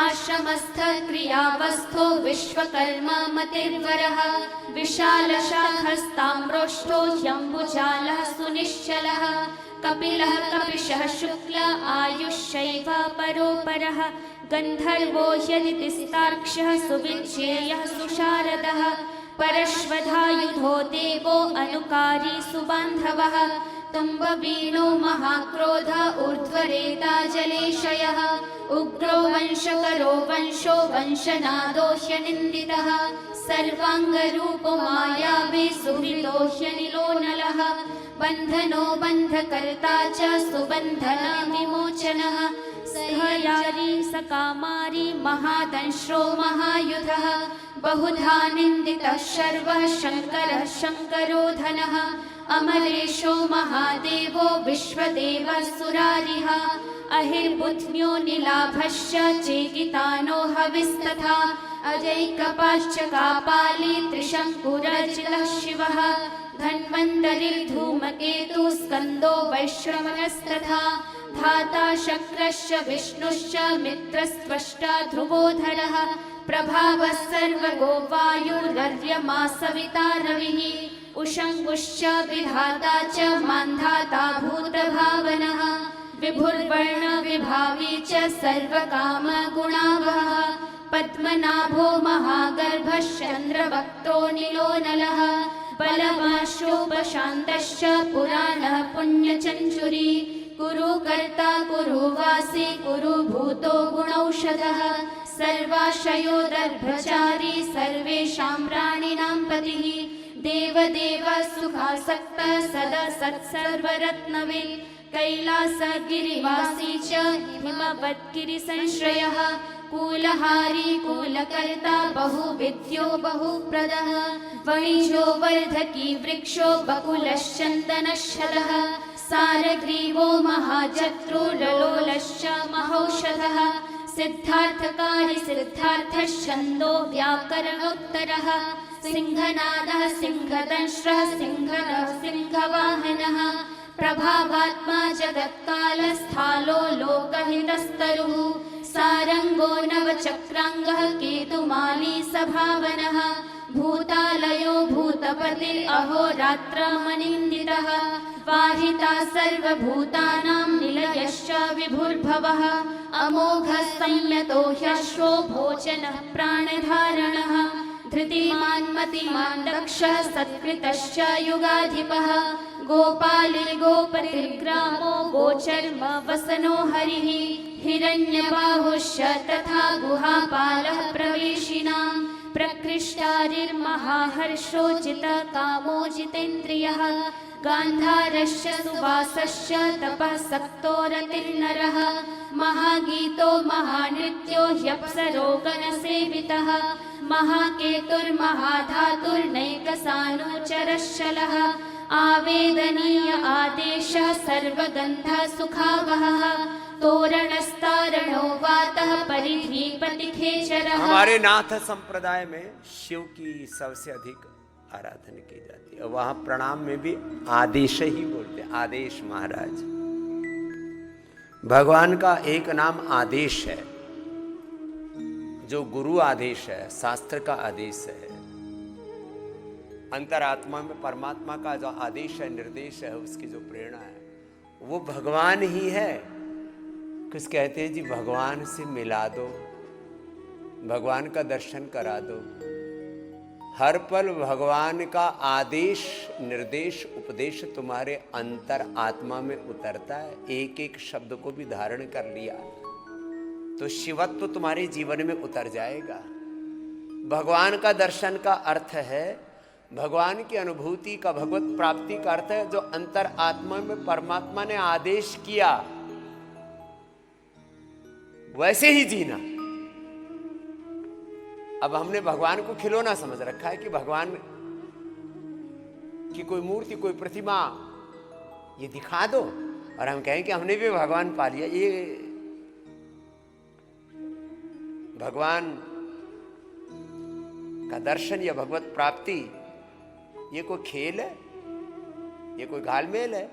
आश्रमस्थ क्रियावस्थो विश्वकर्मा मतिर्वरः विशालशाखस्ताम्रोष्ठो ह्यम्बुजालः सुनिश्चलः कपिलः कपिशः शुक्ल आयुष्यैव परोपरः गन्धर्वो ह्यदितिस्तार्क्ष्यः सुविज्ञेयः सुशारदः परश्वधायुधो देवो अनुकारी सुबान्धवः तुम्बवीनो महाक्रोध ऊर्ध्वरेता जलेशयः उग्रो वंशकरो वंशो वंशनादो ह्यनिन्दितः सर्वाङ्गरूपो मायावी सुहृदो ह्यनिलो नलः बन्धनो बन्धकर्ता च सुबन्धना विमोचनः सहयारी सकामारी महादंश्रो महायुधः बहुधा निन्दितः शर्वः शङ्करः शङ्करोधनः अमरेशो महादेवो विश्वदेवः सुरारिः अहिर्बुध्न्यो नीलाभश्च चेकितानो हविस्तथा अजैकपाश्च कापाली त्रिशङ्कुरजितः शिवः धन्वन्तरिर्धूमकेतु स्कन्दो वैश्रवणस्तथा धाता शक्रश्च विष्णुश्च मित्रस्त्वष्टा ध्रुवोधरः प्रभावः सर्वगो वायुरर्यमा सविता रविः उषङ्गुश्च विधाता च मान्धाता भूतभावनः विभुर्वर्ण विभावी च सर्वकामगुणावहः पद्मनाभो महागर्भश्चन्द्रवक्त्रो नीलो नलः बलवाशोपशान्तश्च पुराणः पुण्यचञ्चुरी कुरु कर्ता कुरु वासी कुरु भूतो गुणौषधः सर्वाशयो दर्भचारी सर्वेषां प्राणिनां पतिः देवदेव सुखासक्तः सदा सत्सर्वरत्नवे कैलासगिरिवासी च हिमवद्गिरिसंश्रयः कूलहारी कूलकर्ता बहुविद्यो बहुप्रदः वणिजो वर्धकी वृक्षो बकुलश्चन्दनशलः सारग्रीवो महाजत्रुरलोलश्च महौषधः सिद्धार्थकारी सिद्धार्थश्छन्दो व्याकरणोत्तरः सिंहनादः सिंहदंष्ट्रः सिंहनः सिंहवाहनः प्रभावात्मा जगत्कालस्थालो लोकहितस्तरुः सारंगो नवचक्रांगः केतुमाली सभावनः भूतालयो भूतपति अहोरात्रमनिन्दितः वाहिता सर्वभूतानां निलयश्च विभुर्भवः अमोघः संयतो ह्यश्वो भोजनः प्राणधारणः धृतिमान् मतिमान् दक्षः सत्कृतश्च युगाधिपः गोपाली गोपतिर्ग्रामो गोचर्म वसनो हरिः हिरण्यबाहुश्च तथा गुहापालः प्रवेशिनां प्रकृष्टारिर्महाहर्षोजितकामो जितेन्द्रियः गान्धारश्च सुवासश्च तपः सक्तोरतिर्नरः महागीतो महानृत्यो ह्यप्सरो गणसेवितः महाकेतुर्महाधातुर्नैकसानुचरश्चलः आवेदनीय आदेशः सर्वगन्धः सुखावहः तोरणस्तारणो वातः परिधीपतिखेचरः। हमारे नाथ संप्रदाय में शिव की सबसे अधिक आराधना की जाती है। वहां प्रणाम में भी आदेश ही बोलते हैं, आदेश महाराज। भगवान का एक नाम आदेश है, जो गुरु आदेश है, शास्त्र का आदेश है। अंतरात्मा में परमात्मा का जो आदेश है, निर्देश है, उसकी जो प्रेरणा है, वो भगवान ही है। कुछ कहते हैं जी भगवान से मिला दो, भगवान का दर्शन करा दो। हर पल भगवान का आदेश, निर्देश, उपदेश तुम्हारे अंतर आत्मा में उतरता है। एक एक शब्द को भी धारण कर लिया तो शिवत्व तुम्हारे जीवन में उतर जाएगा। भगवान का दर्शन का अर्थ है, भगवान की अनुभूति का, भगवत प्राप्ति का अर्थ है जो अंतर आत्मा में परमात्मा ने आदेश किया वैसे ही जीना। अब हमने भगवान को खिलौना समझ रखा है कि भगवान की कोई मूर्ति, कोई प्रतिमा ये दिखा दो और हम कहें कि हमने भी भगवान पा लिया। ये भगवान का दर्शन या भगवत प्राप्ति ये कोई खेल है, ये कोई घालमेल है,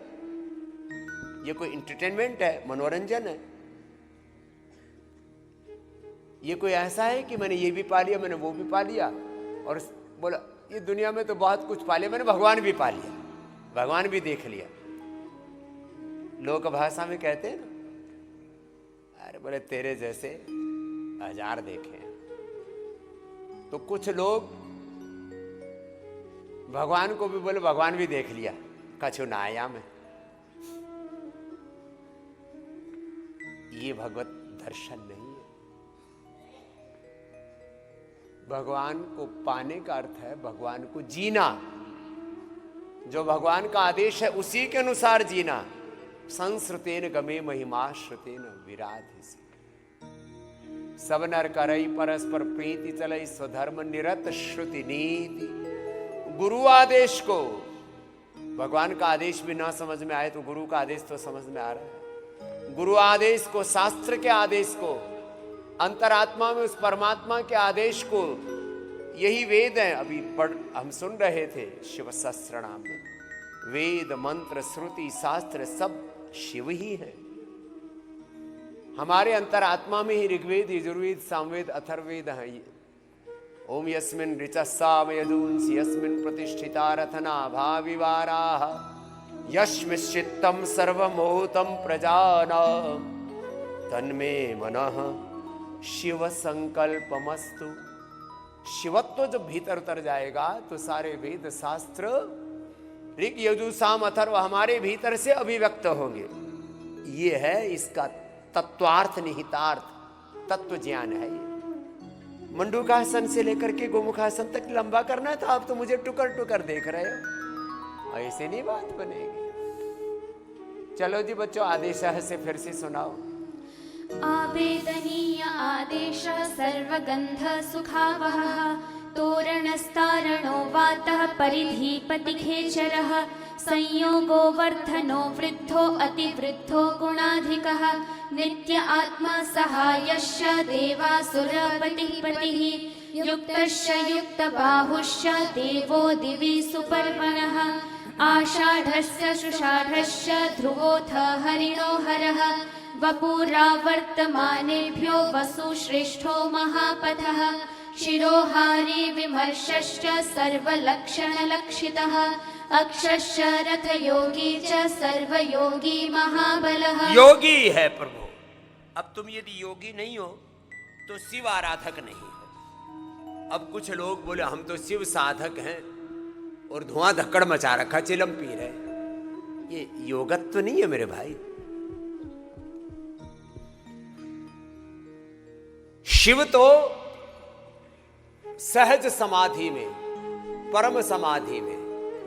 ये कोई एंटरटेनमेंट है, मनोरंजन है। ये कोई ऐसा है कि मैंने ये भी पा लिया, मैंने वो भी पा लिया और बोला ये दुनिया में तो बहुत कुछ पा लिया, मैंने भगवान भी पा लिया, भगवान भी देख लिया। लोक भाषा में कहते हैं ना, अरे बोले तेरे जैसे हजार देखे हैं। तो कुछ लोग भगवान को भी बोले भगवान भी देख लिया, कछु नाया में। ये भगवत दर्शन नहीं है। भगवान को पाने का अर्थ है भगवान को जीना। जो भगवान का आदेश है उसी के अनुसार जीना। संस्कृतेन गमे महिमा श्रुतेन विराधि। सब नर करई परस्पर प्रीति चलई स्वधर्म निरत श्रुति नीति। गुरु आदेश को, भगवान का आदेश भी ना समझ में आए तो गुरु का आदेश तो समझ में आ रहा है। गुरु आदेश को, शास्त्र के आदेश को, अंतरात्मा में उस परमात्मा के आदेश को, यही वेद है। अभी हम सुन रहे थे शिव सहस्त्रनाम में, वेद मंत्र श्रुति शास्त्र सब शिव ही है। हमारे अंतरात्मा में ही ऋग्वेद यजुर्वेद सामवेद अथर्ववेद है। ओम यस्मिन् ऋचः साम यजूंसि यस्मिन् प्रतिष्ठिता रथना भाविवाराः यस्मिश्चित्तं सर्वमोहतं प्रजानां तन्मे मनः शिव संकल्पमस्तु। शिवत्व जब भीतर उतर जाएगा तो सारे वेद शास्त्र ऋग यजु साम अथर्व हमारे भीतर से अभिव्यक्त होंगे। ये है इसका तत्वार्थ, निहितार्थ, तत्व ज्ञान है। ये मंडूकासन से लेकर के गोमुखासन तक लंबा करना था, आप तो मुझे टुकर टुकर देख रहे हो। ऐसे नहीं बात बनेगी। चलो जी बच्चों, आदेश से फिर से सुनाओ। आवेदनीय आदेश सर्वगंध सुखावहः तोरणस्तारणो वातः परिधीपतिखेचरः संयोगो वर्धनो वृद्धो अतिवृद्धो गुणाधिकः नित्य आत्मा सहायश्च देवासुरपतिः पतिः युक्तश्च युक्तबाहुश्च देवो दिवि सुपर्वणः आषाढस्य सुषाढश्च ध्रुवोऽथ हरिणो हरः वपुरावर्तमानेभ्यो वसुश्रेष्ठो महापथः शिरोहारी विमर्शश्च सर्वलक्षणलक्षितः अक्षश्च रथयोगी च सर्वयोगी महाबलः। योगी है प्रभु। अब तुम यदि योगी नहीं हो तो शिव आराधक नहीं हो। अब कुछ लोग बोले हम तो शिव साधक हैं और धुआं धक्कड़ मचा रखा, चिलम पी रहे। ये योगत्व नहीं है मेरे भाई। शिव तो सहज समाधि में, परम समाधि में,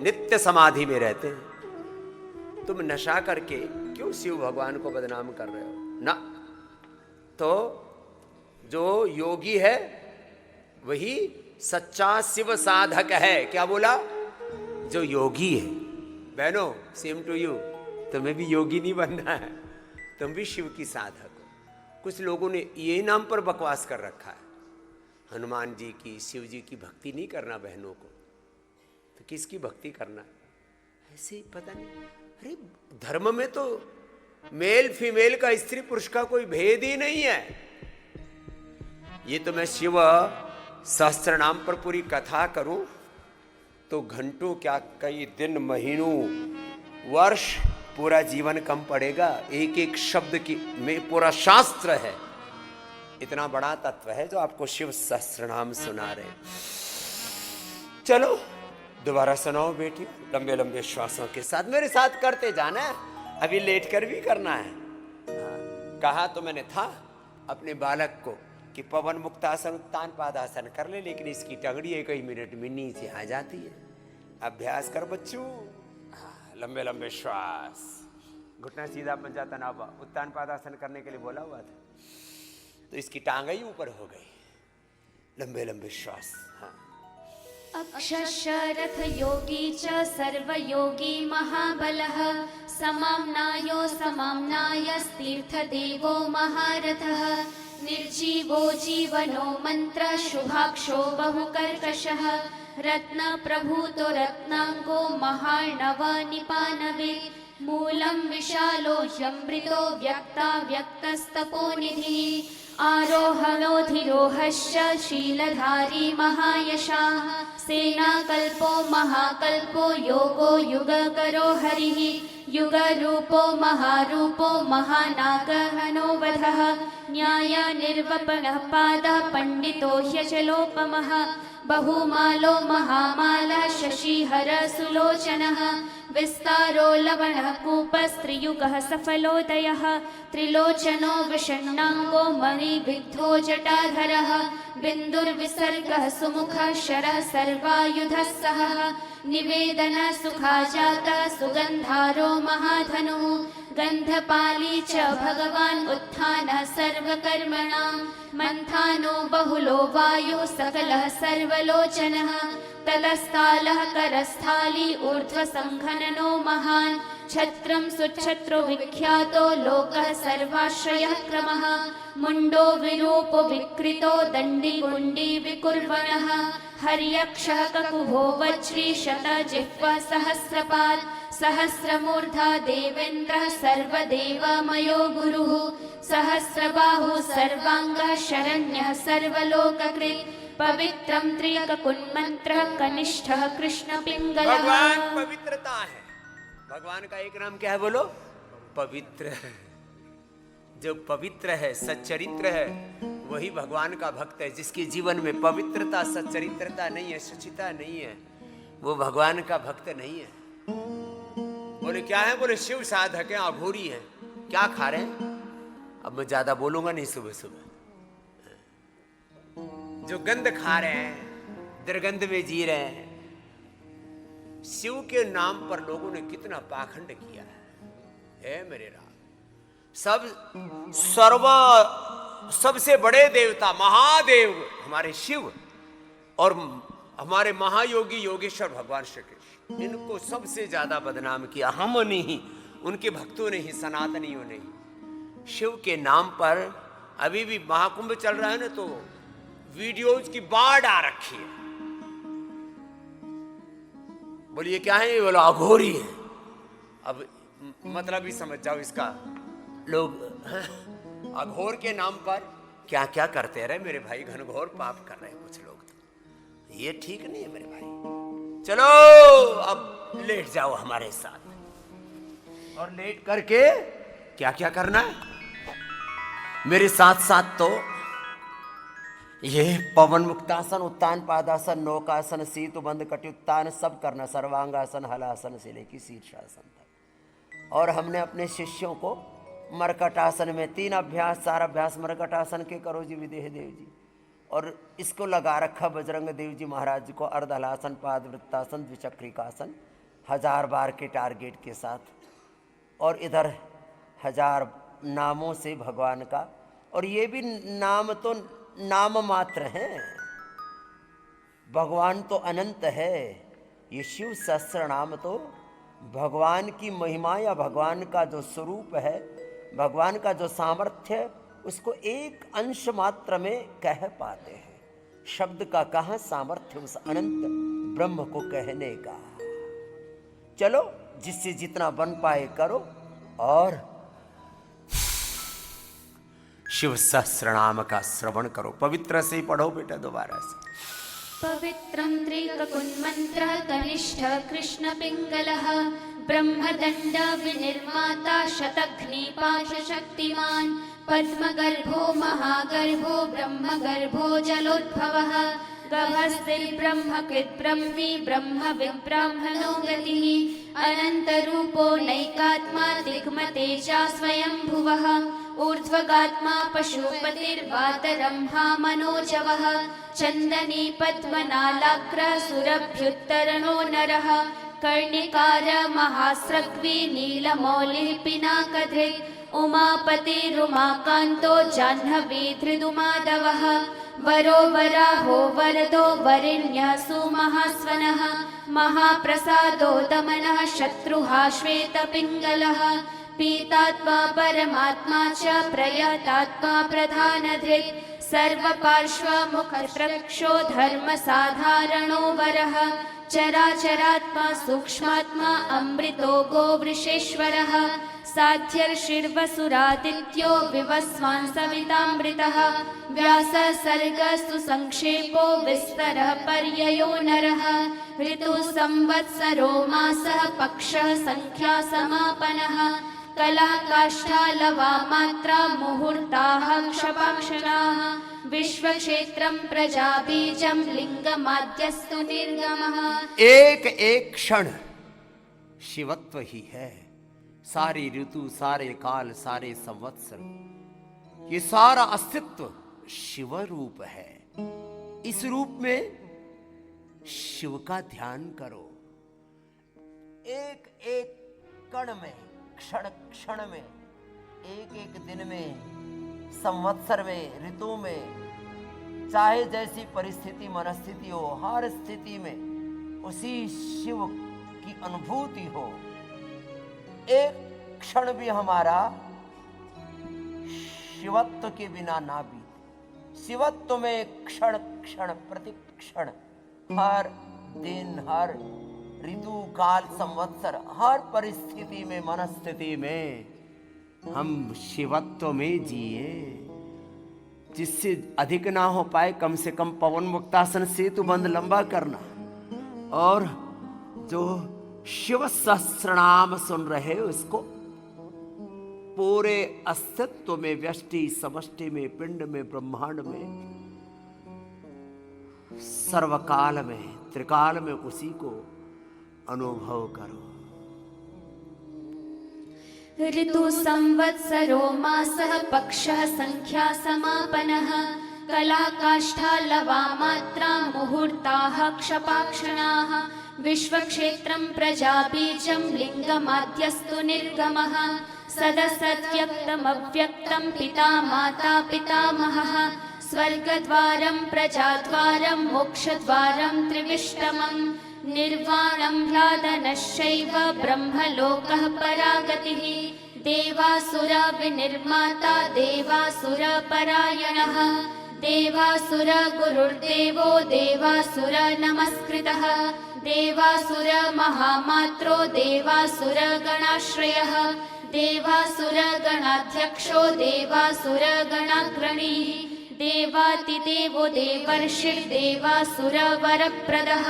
नित्य समाधि में रहते हैं। तुम नशा करके क्यों शिव भगवान को बदनाम कर रहे हो? ना, तो जो योगी है वही सच्चा शिव साधक है। क्या बोला? जो योगी है। बहनों, सेम टू यू, तुम्हें भी योगी नहीं बनना है, तुम भी शिव की साधक हो। कुछ लोगों ने यही नाम पर बकवास कर रखा है, हनुमान जी की, शिव जी की भक्ति नहीं करना बहनों को, तो किसकी भक्ति करना? ऐसे ही पता नहीं। अरे धर्म में तो मेल फीमेल का, स्त्री पुरुष का कोई भेद ही नहीं है। ये तो मैं शिव सहस्त्र नाम पर पूरी कथा करूं तो घंटों क्या, कई दिन, महीनों, वर्ष, पूरा जीवन कम पड़ेगा। एक एक शब्द की में पूरा शास्त्र है। इतना बड़ा तत्व है जो आपको शिव सहस्त्रनाम सुना रहे। चलो दोबारा सुनाओ बेटी, लंबे लंबे श्वासों के साथ मेरे साथ करते जाना है। अभी लेट कर भी करना है। कहा तो मैंने था अपने बालक को कि पवन मुक्तासन, उत्तान पादासन कर ले, लेकिन इसकी टंगड़ी एक ही मिनट में नीचे आ जाती है। अभ्यास कर बच्चों। लंबे लंबे श्वास, घुटना सीधा पंजा तनावा, उत्तान पादासन करने के लिए बोला हुआ था, तो इसकी टांग ही ऊपर हो गई। लंबे लंबे श्वास। हाँ। अक्षरथ योगी च सर्वयोगी महाबलः समाम्नायो समाम्नायस्तीर्थदेवो महारथः निर्जीवो जीवनो मंत्र शुभाक्षो बहुकर्कशः रत्नप्रभूतो रत्नांगो महार्णव निपानवे मूलं विशालो ह्यमृतो व्यक्ता व्यक्तस्तपोनिधिः आरोहणोधिरोहश्च शीलधारी महायशाः सेनाकल्पो महाकल्पो योगो युगकरो हरिः युगरूपो महारूपो महानागहनोवधः न्यायनिर्वपणः पादः पण्डितो ह्यचलोपमः बहुमालो महामालः शशिहरसुलोचनः विस्तारो लवणः कूपस्त्रियुगः सफलोदयः त्रिलोचनो विषण्णाङ्गो मणिविद्धो जटाधरः बिन्दुर्विसर्गः सुमुखः शरः सर्वायुधः सहः निवेदनसुखाजातः सुगन्धारो महाधनुः गन्धपाली च भगवान् उत्थानः सर्वकर्मणां मन्थानो बहुलो वायुः सकलः सर्वलोचनः तलस्थालः करस्थाली ऊर्ध्वसंघननो महान् छत्रं सुच्छत्रो विख्यातो लोकः सर्वाश्रयः क्रमः मुण्डो विरूपो विकृतो दण्डिगुण्डी विकुर्वणः हर्यक्षः ककुभो वज्री शतजिह्वा सहस्रपात् सहस्रमूर्धा देवेन्द्रः सर्वदेवमयो गुरुः सहस्रबाहुः सर्वाङ्गः शरण्यः सर्वलोककृत् पवित्रं त्र्यककुन्मन्त्रः कनिष्ठः कृष्णपिङ्गलः। भगवान पवित्रता है। भगवान का एक नाम क्या है बोलो? पवित्र। जो पवित्र है, सच्चरित्र है, वही भगवान का भक्त है। जिसके जीवन में पवित्रता, सच्चरित्रता नहीं है, शुचिता नहीं है, वो भगवान का भक्त नहीं है। बोले क्या है? बोले शिव साधक है, अघोरी है। क्या खा रहे हैं? अब मैं ज्यादा बोलूंगा नहीं सुबह सुबह। जो गंध खा रहे हैं, दुर्गंध में जी रहे हैं। शिव के नाम पर लोगों ने कितना पाखंड किया है मेरे राम। सबसे बड़े देवता महादेव हमारे शिव, और हमारे महायोगी योगेश्वर भगवान श्री कृष्ण, इनको सबसे ज्यादा बदनाम किया हमने ही, उनके भक्तों ने ही, सनातनियों ने ही। शिव के नाम पर अभी भी महाकुंभ चल रहा है ना, तो वीडियोज की बाढ़ आ रखी है। बोलिए क्या है? बोलो अघोरी है। अब मतलब ही समझ जाओ इसका। लोग अघोर के नाम पर क्या क्या करते रहे मेरे भाई, घनघोर पाप कर रहे हैं कुछ लोग तो। ये ठीक नहीं है मेरे भाई। चलो अब लेट जाओ हमारे साथ, और लेट करके क्या क्या करना है मेरे साथ साथ। तो ये पवन मुक्तासन, उत्तान पादासन, नौकासन, सीतु बंद कटियुत्तान सब करना, सर्वांगासन, हलासन से लेकर शीर्षासन तक। और हमने अपने शिष्यों को मरकटासन में 3 अभ्यास 4 अभ्यास मरकटासन के करो जी विदेह देव जी, और इसको लगा रखा बजरंग देव जी महाराज को अर्धहलासन, पादवृत्तासन, द्विचक्रिकासन 1000 बार के टारगेट के साथ, और इधर 1000 नामों से भगवान का। और ये भी नाम तो नाम मात्र हैं, भगवान तो अनंत है। ये शिव सहस्त्र नाम तो भगवान की महिमा या भगवान का जो स्वरूप है, भगवान का जो सामर्थ्य है, उसको एक अंश मात्र में कह पाते हैं। शब्द का कहाँ सामर्थ्य उस अनंत ब्रह्म को कहने का। चलो जिससे जितना बन पाए करो, और शिव सहस्रनाम का श्रवण करो। पवित्र से पढ़ो बेटा दोबारा से। पवित्रं त्रिककुन्मन्त्रः कनिष्ठः कृष्णपिङ्गलः ब्रह्मदण्ड विनिर्माता शतघ्निपाशशक्तिमान् पद्मगर्भो महागर्भो ब्रह्मगर्भो जलोद्भवः गभस्तिर्ब्रह्मकृत् ब्रह्मी ब्रह्मविद्ब्राह्मणो गतिः अनन्तरूपो नैकात्मा दिग्मतेजा स्वयंभुवः ऊर्ध्वगात्मा पशुपतिर्वातरंहा मनोजवः चन्दनी पद्मनालाग्रः सुरभ्युत्तरणो नरः कर्णिकार महास्रग्वी नीलमौलिः पिनाकधृक् उमापतिरुमाकान्तो जाह्नवी धृदुमाधवः वरो वराहो वरदो वरेण्यः सुमहास्वनः महाप्रसादो दमनः शत्रुहा श्वेतपिङ्गलः पीतात्मा परमात्मा च प्रयतात्मा प्रधानधृक् सर्वपार्श्वमुखप्रक्षो धर्मसाधारणो वरः चराचरात्मा सूक्ष्मात्मा अमृतो गोवृषेश्वरः साध्यर्षिर्वसुरादित्यो विवस्वान् सवितामृतः व्यासः सर्गः सुसंक्षेपो विस्तरः पर्ययो नरः ऋतुः संवत्सरो मासः पक्षः संख्या समापनः कला काष्ठा लवा मात्रा मुहूर्ताः क्षपाक्षराः विश्वक्षेत्रं प्रजाबीजं लिंगमाद्यस्तु निर्गमः। एक एक क्षण शिवत्व ही है। सारी ऋतु, सारे काल, सारे संवत्सर, ये सारा अस्तित्व शिव रूप है। इस रूप में शिव का ध्यान करो। एक एक कण में, क्षण क्षण में, एक एक दिन में, संवत्सर में, ऋतु में, चाहे जैसी परिस्थिति मनस्थिति हो, हर स्थिति में उसी शिव की अनुभूति हो। एक क्षण भी हमारा शिवत्व के बिना ना बीते। शिवत्व में क्षण क्षण प्रतिक्षण, हर दिन, हर ऋतु काल संवत्सर, हर परिस्थिति में मनस्थिति में हम शिवत्व में जिए। जिससे अधिक ना हो पाए, कम से कम पवन मुक्तासन सेतु बंद लंबा करना। और जो शिव सहस्रनाम सुन रहे हो, इसको पूरे अस्तित्व में, व्यष्टि समष्टि में, पिंड में, ब्रह्मांड में, सर्वकाल में, त्रिकाल में उसी को अनुभव करो। ऋतु संवत्सरो मासः पक्षः संख्या समापनः कला काष्ठा लवा मात्रा मुहूर्ताः क्षपाक्षणाः विश्वक्षेत्रं प्रजाबीजं लिंगमाद्यस्तु निर्गमः सदसद्व्यक्तमव्यक्तं पिता माता पितामहः स्वर्गद्वारं प्रजाद्वारं मोक्षद्वारं त्रिविष्टमं निर्वाणं ह्लादनश्चैव ब्रह्मलोकः परागतिः देवासुरा विनिर्माता देवासुरपरायणः देवासुर गुरुर्देवो देवासुर नमस्कृतः देवासुर महामात्रो देवासुर गणाश्रयः देवासुर गणाध्यक्षो देवासुर गणाग्रणीः देवातिदेवो देवर्षिर्देवासुर वरप्रदः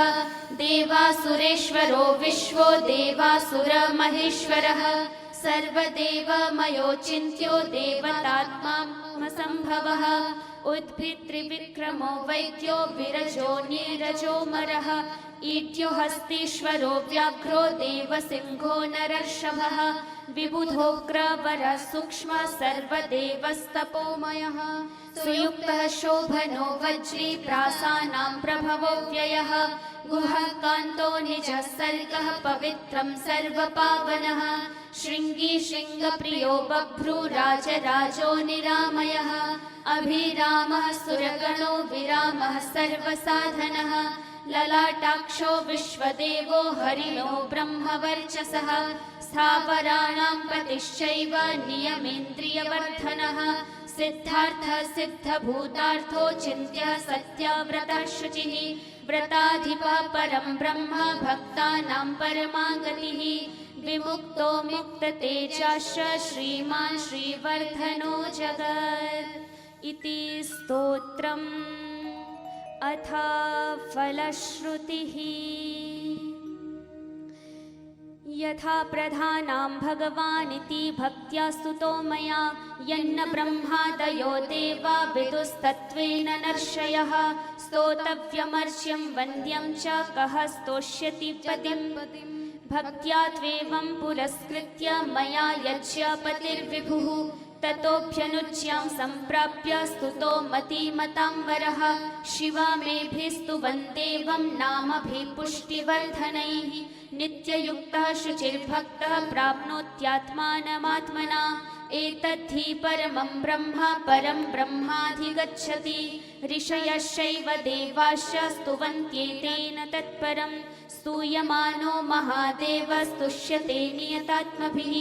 देवासुरेश्वरो विश्वो देवासुर महेश्वरः सर्वदेवमयोचिन्त्यो देवतात्मा संभवः उद्भित्रिविक्रमो वैद्यो विरजो नीरजोमरः ईट्यो हस्तीश्वरो व्याघ्रो देवसिंहो नरर्षभः विबुधोग्रवरः सूक्ष्म सर्वदेवस्तपोमयः सुयुक्तः शोभनो वज्री प्रासानां प्रभवो व्ययः गुहः कान्तो निजः सर्गः पवित्रं सर्वपावनः शृङ्गी शृङ्गप्रियो बभ्रू राजराजो निरामयः अभिरामः सुरगणो विरामः सर्वसाधनः ललाटाक्षो विश्वदेवो हरिणो ब्रह्मवर्चसः स्थावराणां पतिश्चैव नियमेन्द्रियवर्धनः सिद्धार्थः सिद्धभूतार्थो चिन्त्यः सत्याव्रतः शुचिः व्रताधिपः परं ब्रह्म भक्तानां परमागतिः विमुक्तो मुक्ततेजाश्च श्रीमान् श्रीवर्धनो जगत् इति स्तोत्रम् अथ फलश्रुतिः यथा प्रधानां भगवानिति भक्त्या स्तुतो मया यन्न ब्रह्मादयो देवा विदुस्तत्त्वेन नर्षयः स्तोतव्यमर्च्यं वन्द्यं च कः स्तोष्यति पतिं भक्त्या त्वेवं पुरस्कृत्य मया यच्च पतिर्विभुः ततोऽभ्यनुज्ञां सम्प्राप्य स्तुतो मतिमतांवरः शिवामेभिस्तुवन् देवं नामभिः पुष्टिवर्धनैः नित्ययुक्तः शुचिर्भक्तः प्राप्नोत्यात्मानमात्मना एतद्धि परमं ब्रह्म परं ब्रह्माधिगच्छति ऋषयश्चैव देवाश्च स्तुवन्त्येतेन तत्परं स्तूयमानो महादेवः स्तुष्यते नियतात्मभिः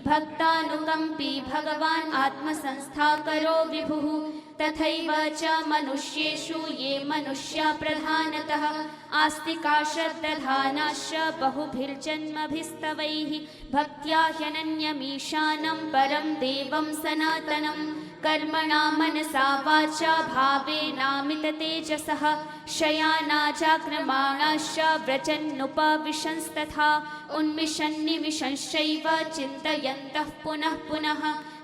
भक्तानुकम्पी भगवान् आत्मसंस्थाकरो विभुः तथैव च मनुष्येषु ये मनुष्या प्रधानतः आस्तिका श्रद्दधानाश्च बहुभिर्जन्मभिस्तवैः भक्त्या ह्यनन्यमीशानं परं देवं सनातनं कर्मणा मनसा वाचा भावेनामिततेजसः शयाना जाग्रमाणाश्च व्रजन्नुपविशंस्तथा उन्मिषन्निमिषंश्चैव चिन्तयन्तः पुनः पुनः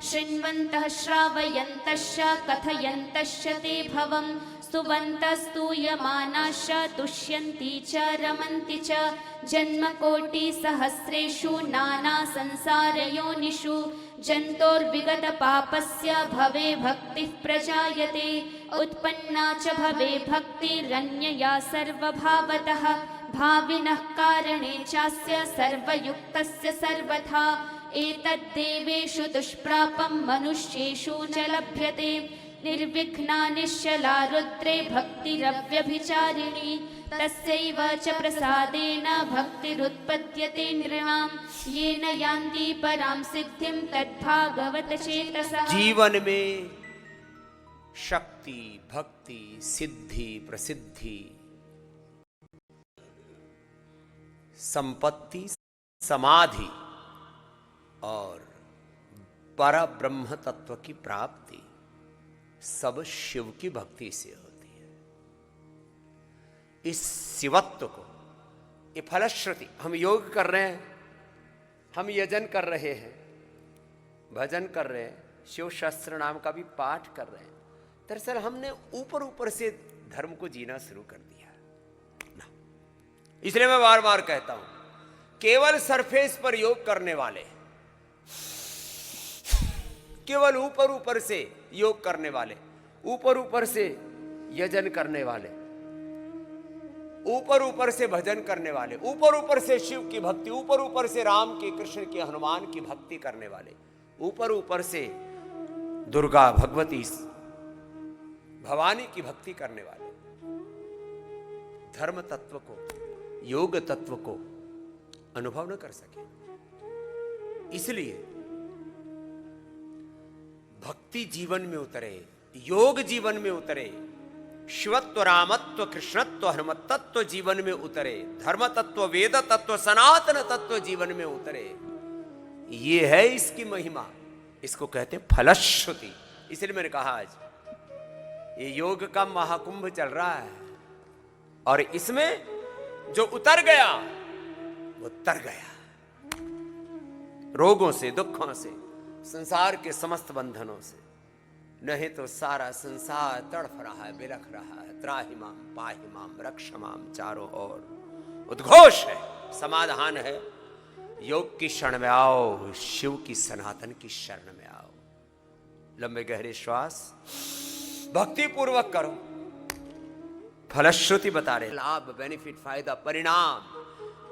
शृण्वन्तः श्रावयन्तश्च कथयन्तश्च ते भवं स्तुवन्तस्तूयमानाश्च तुष्यन्ति च रमन्ति च जन्मकोटिसहस्रेषु नानासंसारयोनिषु जन्तोर्विगतपापस्य भवे भक्तिः प्रजायते उत्पन्ना च भवे भक्तिरन्यया सर्वभावतः भाविनः कारणे चास्य सर्वयुक्तस्य सर्वथा एतद्देवेषु दुष्प्रापं मनुष्येषु च लभ्यते निर्विघ्ना निश्चला रुद्रे भक्तिरव्यभिचारिणी तस्यैव च प्रसादेन भक्तिरुत्पद्यते नृणां येन यान्ति परां सिद्धिं तद्भागवत चेतसः। जीवन में शक्ति भक्ति सिद्धि प्रसिद्धि संपत्ति समाधि और पर ब्रह्म तत्व की प्राप्ति सब शिव की भक्ति से होती है। इस शिवत्व को, ये फलश्रुति, हम योग कर रहे हैं, हम यजन कर रहे हैं, भजन कर रहे हैं, शिव शास्त्र नाम का भी पाठ कर रहे हैं। दरअसल हमने ऊपर ऊपर से धर्म को जीना शुरू कर दिया ना। इसलिए मैं बार बार कहता हूं, केवल सरफेस पर योग करने वाले, केवल ऊपर ऊपर से योग करने वाले, ऊपर ऊपर से यजन करने वाले, ऊपर ऊपर से भजन करने वाले, ऊपर ऊपर से शिव की भक्ति, ऊपर ऊपर से राम की, कृष्ण की, हनुमान की भक्ति करने वाले, ऊपर ऊपर से दुर्गा भगवती भवानी की भक्ति करने वाले धर्म तत्व को, योग तत्व को अनुभव न कर सके। इसलिए भक्ति जीवन में उतरे, योग जीवन में उतरे, शिवत्व, रामत्व, कृष्णत्व, हनुमत्तत्व जीवन में उतरे, धर्म तत्व, वेद तत्व, सनातन तत्व जीवन में उतरे। ये है इसकी महिमा। इसको कहते हैं फलश्रुति। इसलिए मैंने कहा आज ये योग का महाकुंभ चल रहा है और इसमें जो उतर गया वो तर गया। रोगों से, दुखों से, संसार के समस्त बंधनों से। नहीं तो सारा संसार तड़फ रहा है, बिलख रहा है। त्राहिमाम पाहिमाम रक्षमाम, चारों ओर उद्घोष है, समाधान है। योग की शरण में आओ, शिव की सनातन की शरण में आओ। लंबे गहरे श्वास भक्ति पूर्वक करो। फलश्रुति बता रहे, लाभ, बेनिफिट, फायदा, परिणाम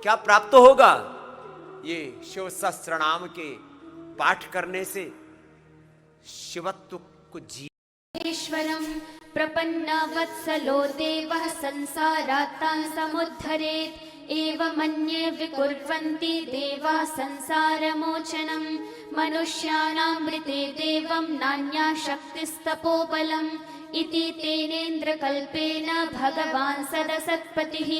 क्या प्राप्त होगा। ये शिव सहस्त्र नाम के पाठ करने से शिवत्व को ईश्वरं प्रपन्नवत्सलो देवः संसारात्तान् समुद्धरेत् एवमन्ये विकुर्वन्ति देवाः संसारमोचनं मनुष्याणां मृते देवं नान्या शक्तिस्तपोबलम् इति तेनेन्द्रकल्पेन भगवान् सदसत्पतिः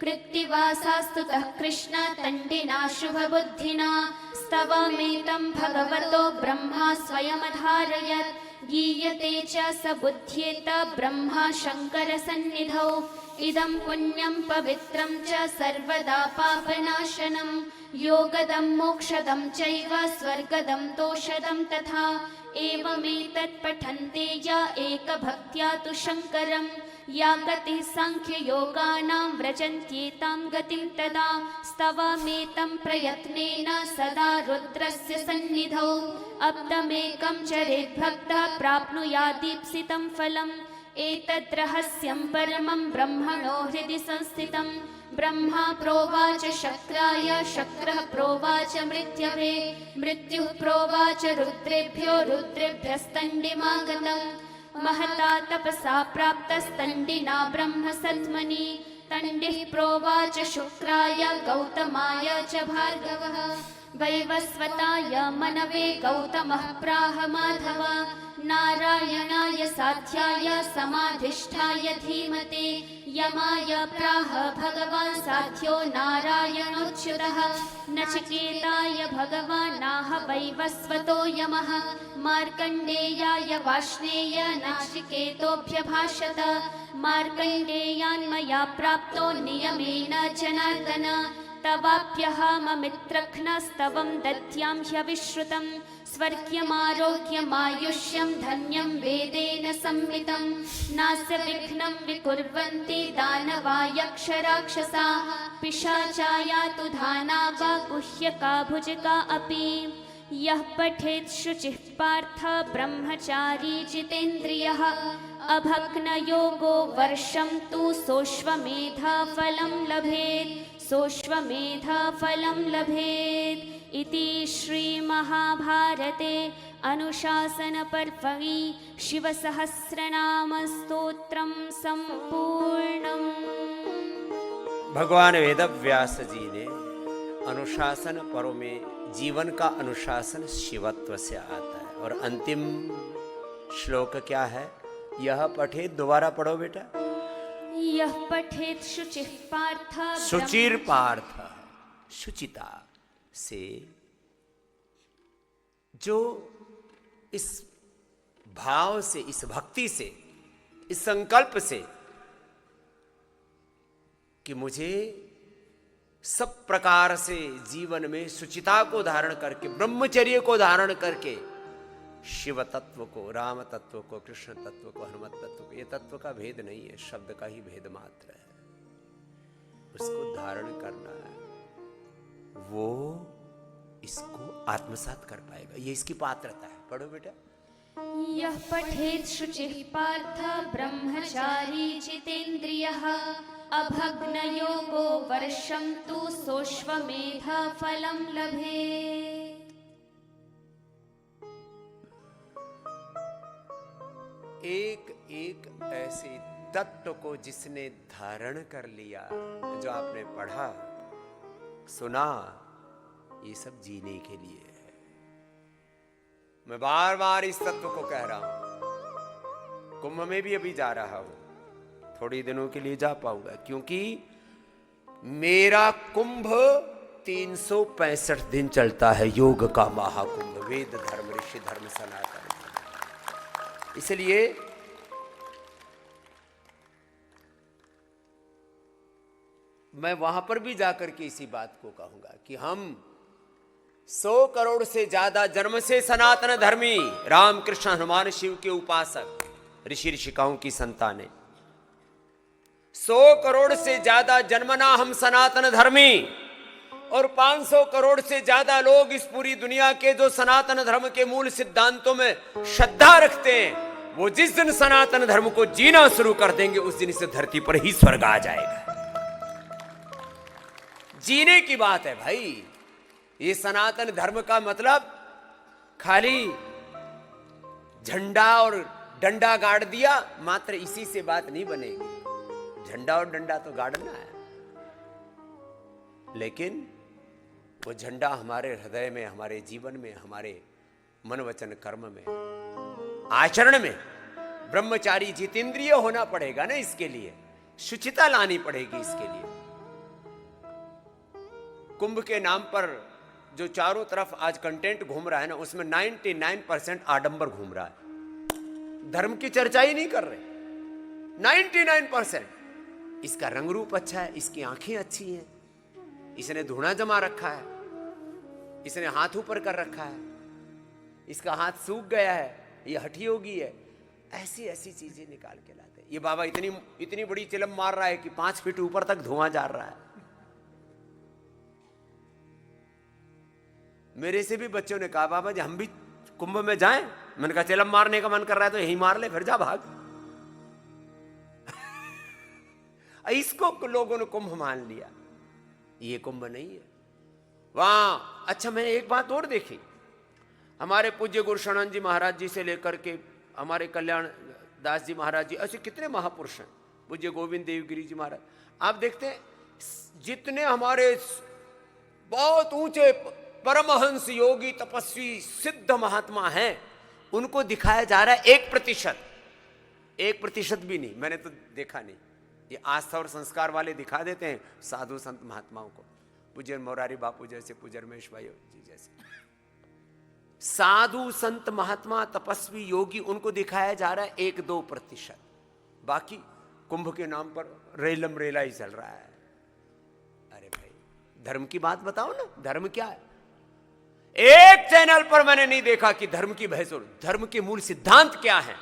कृत्तिवासास्तुतः कृष्ण तण्डिना शुभबुद्धिना स्तवमेतं भगवतो ब्रह्मा स्वयमधारयत् गीयते च स बुध्येत ब्रह्मा शङ्करसन्निधौ इदं पुण्यं पवित्रं च सर्वदा पापनाशनं योगदं मोक्षदं चैव स्वर्गदं तोषदं तथा एवमेतत् पठन्ते या एकभक्त्या तु शङ्करं या गतिः साङ्ख्ययोगानां व्रजन्त्येतां गतिं तदा स्तवमेतं प्रयत्नेन सदा रुद्रस्य सन्निधौ अब्दमेकं चरेद्भक्तः प्राप्नुयादीप्सितं फलम् एतद् रहस्यं परमं ब्रह्मणो हृदि संस्थितं ब्रह्मा प्रोवाच शक्राय शक्रः प्रोवाच मृत्यवे मृत्युः प्रोवाच रुद्रेभ्यो रुद्रेभ्यस्तण्डिमागतम् महता तपसा प्राप्तस्तण्डिना ब्रह्म सत्मनि तण्डिः प्रोवाच शुक्राय गौतमाय च भार्गवः वैवस्वताय मनवे गौतमः प्राह माधव नारायणाय साध्याय समाधिष्ठाय धीमते यमाय प्राह भगवान् साध्यो नारायणोच्युतः नचिकेताय भगवानाह वैवस्वतो यमः मार्कण्डेयाय वाष्णेय नाचिकेतोऽभ्यभाषत मार्कण्डेयान्मया प्राप्तो नियमेन जनार्दन तवाप्यहममित्रघ्नस्तवं दद्यां ह्यविश्रुतं स्वर्ग्यमारोग्यमायुष्यं धन्यं वेदेन संवितं नास्य विघ्नं विकुर्वन्ति दानवा यक्षराक्षसाः पिशाचाया तु धानावा गुह्यका भुजगा अपि यः पठेत् शुचिः पार्थ ब्रह्मचारी जितेन्द्रियः अभग्नयोगो वर्षं तु सोऽश्वमेधफलं लभेत् सोऽश्वमेधफलं लभेत् इति श्रीमहाभारते अनुशासनपर्वणि शिवसहस्रनामस्तोत्रं सम्पूर्णम्। भगवान वेदव्यास जी ने अनुशासन पर्व में जीवन का अनुशासन शिवत्व से आता है। और अंतिम श्लोक क्या है? यह पठे, दोबारा पढ़ो बेटा। यह पठेत शुचिः पार्थ, शुचिर पार्थ, शुचिता से जो इस भाव से, इस भक्ति से, इस संकल्प से कि मुझे सब प्रकार से जीवन में शुचिता को धारण करके, ब्रह्मचर्य को धारण करके शिव तत्व को, राम तत्व को, कृष्ण तत्व को, हनुमत तत्व को, ये तत्व का भेद नहीं है, शब्द का ही भेद मात्र है, उसको धारण करना है, वो इसको आत्मसात कर पाएगा। ये इसकी पात्रता है। पढ़ो बेटा। यह पठेत शुचिः पार्थ ब्रह्मचारी जितेन्द्रियः अभग्नयोगो वर्षं तु सोऽश्वमेधफलं लभेत्। एक एक ऐसे तत्व को जिसने धारण कर लिया, जो आपने पढ़ा सुना, ये सब जीने के लिए है। मैं बार बार इस तत्व को कह रहा हूं। कुंभ में भी अभी जा रहा हूं, थोड़ी दिनों के लिए जा पाऊंगा, क्योंकि मेरा कुंभ 365 दिन चलता है, योग का महाकुंभ, वेद धर्म ऋषि धर्म सनातन। इसलिए मैं वहां पर भी जाकर के इसी बात को कहूंगा कि हम 100 करोड़ से ज्यादा जन्म से सनातन धर्मी, रामकृष्ण हनुमान शिव के उपासक, ऋषि ऋषिकाओं की संतानें, 100 करोड़ से ज्यादा जन्मना हम सनातन धर्मी, और 500 करोड़ से ज्यादा लोग इस पूरी दुनिया के जो सनातन धर्म के मूल सिद्धांतों में श्रद्धा रखते हैं, वो जिस दिन सनातन धर्म को जीना शुरू कर देंगे, उस दिन इस धरती पर ही स्वर्ग आ जाएगा। जीने की बात है भाई। ये सनातन धर्म का मतलब खाली झंडा और डंडा गाड़ दिया, मात्र इसी से बात नहीं बनेगी। झंडा और डंडा तो गाड़ना है, लेकिन वो झंडा हमारे हृदय में, हमारे जीवन में, हमारे मन वचन कर्म में, आचरण में ब्रह्मचारी जितेंद्रिय होना पड़ेगा ना। इसके लिए शुचिता लानी पड़ेगी। इसके लिए कुंभ के नाम पर जो चारों तरफ आज कंटेंट घूम रहा है ना, उसमें 99% आडंबर घूम रहा है। धर्म की चर्चा ही नहीं कर रहे। 99%। इसका रंग रूप अच्छा है, इसकी आंखें अच्छी हैं, इसने धुना जमा रखा है, इसने हाथ ऊपर कर रखा है, इसका हाथ सूख गया है, ये हठी योगी है। ऐसी ऐसी चीजें निकाल के लाते हैं। ये बाबा इतनी बड़ी चिलम मार रहा है कि 5 फीट ऊपर तक धुआं जा रहा है। मेरे से भी बच्चों ने कहा, बाबा जी हम भी कुंभ में जाएं। मैंने कहा चिलम मारने का मन कर रहा है तो यही मार ले, फिर जा भाग। इसको लोगों ने कुंभ मान लिया। ये कुंभ नहीं है। वहां अच्छा, मैंने एक बात और देखी। हमारे पूज्य गुरुशरण जी महाराज जी से लेकर के हमारे कल्याण दास जी महाराज जी, ऐसे कितने महापुरुष हैं, पूज्य गोविंद देवगिरी जी महाराज। आप देखते हैं जितने हमारे बहुत ऊंचे परमहंस योगी तपस्वी सिद्ध महात्मा हैं, उनको दिखाया जा रहा है 1% भी नहीं। मैंने तो देखा नहीं। ये आस्था और संस्कार वाले दिखा देते हैं साधु संत महात्माओं को, पूज्य मोरारी बापू जैसे, पूज्य रमेश भाई जी जैसे। साधु संत महात्मा तपस्वी योगी, उनको दिखाया जा रहा है 1-2%। बाकी कुंभ के नाम पर रेलम रेला ही चल रहा है। अरे भाई धर्म की बात बताओ ना, धर्म क्या है? एक चैनल पर मैंने नहीं देखा कि धर्म की बहस हो। धर्म के मूल सिद्धांत क्या है,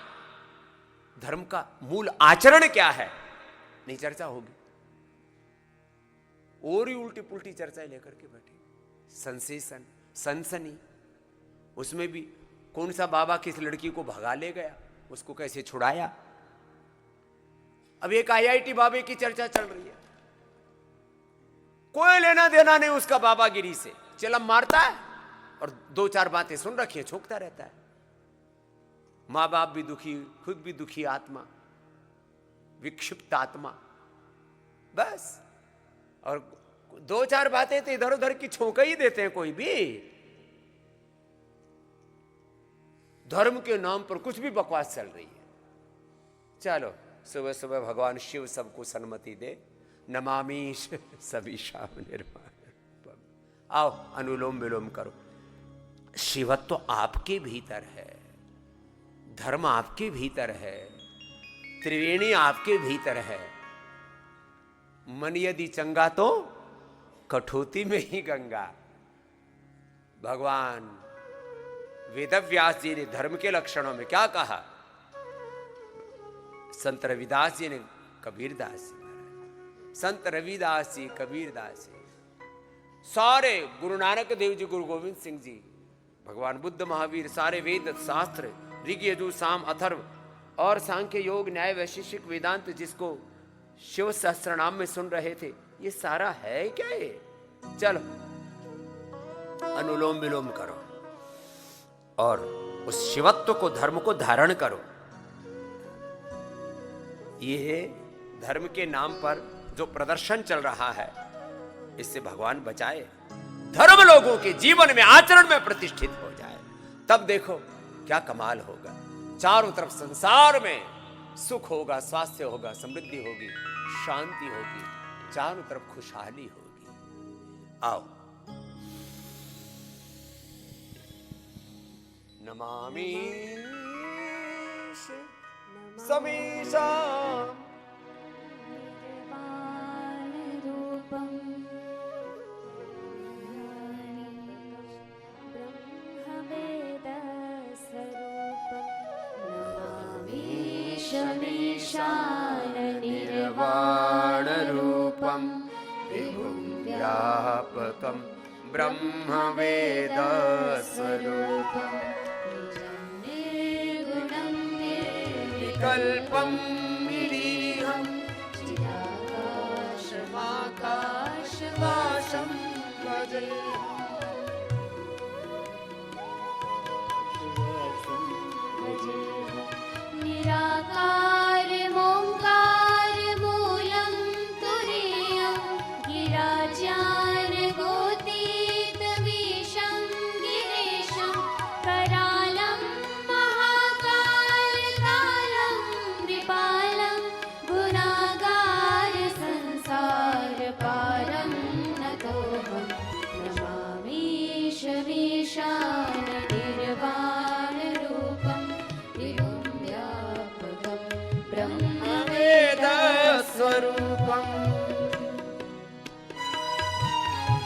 धर्म का मूल आचरण क्या है, नहीं चर्चा होगी। और ही उल्टी पुल्टी चर्चाएं लेकर के बैठे। सेंसेशन, सनसनी। उसमें भी कौन सा बाबा किस लड़की को भगा ले गया, उसको कैसे छुड़ाया। अब एक IIT बाबे की चर्चा चल रही है, कोई लेना देना नहीं उसका बाबागिरी से। चिलम मारता है और 2-4 बातें सुन रखी है, छोकता रहता है। माँ बाप भी दुखी, खुद भी दुखी आत्मा, विक्षिप्त आत्मा, बस। और 2-4 बातें तो इधर उधर की छोंका ही देते हैं। कोई भी धर्म के नाम पर कुछ भी बकवास चल रही है। चलो सुबह सुबह भगवान शिव सबको सन्मति दे। नमामि सभी शाम निर्वाण। आओ अनुलोम विलोम करो। शिवत्व तो आपके भीतर है, धर्म आपके भीतर है, त्रिवेणी आपके भीतर है। मन यदि चंगा तो कठौती में ही गंगा। भगवान वेदव्यास जी ने धर्म के लक्षणों में क्या कहा? संत रविदास जी ने, कबीरदास जी, संत रविदास जी, कबीरदास जी, सारे गुरु नानक देव जी, गुरु गोविंद सिंह जी, भगवान बुद्ध महावीर, सारे वेद शास्त्र, ऋग यजु साम अथर्व और सांख्य योग न्याय वैशेषिक वेदांत, जिसको शिव सहस्त्रनाम में सुन रहे थे, ये सारा है क्या? ये चलो अनुलोम विलोम करो और उस शिवत्व को, धर्म को धारण करो। ये धर्म के नाम पर जो प्रदर्शन चल रहा है, इससे भगवान बचाए। धर्म लोगों के जीवन में, आचरण में प्रतिष्ठित हो जाए, तब देखो क्या कमाल होगा। चारों तरफ संसार में सुख होगा, स्वास्थ्य होगा, समृद्धि होगी, शांति होगी, चारों तरफ खुशहाली होगी। आओ, नमामि समीशा निर्वाण रूपम विभुं व्यापकं ब्रह्म वेद स्वरूपम निर्गुणं निर्विकल्पं निरीहं चिदाकाशमाकाशवासं भजेऽहम्। निराकारमोङ्कार मूलं तुरीयं गिराज्यानगोतीतमीशं गिरीशं करालं महाकालकालं कृपालं गुणागार संसारपारं नतोऽहं नमामि शमीशान निर्वाणरूपं विभुं व्यापकं ब्रह्मवेद स्वरूपम्।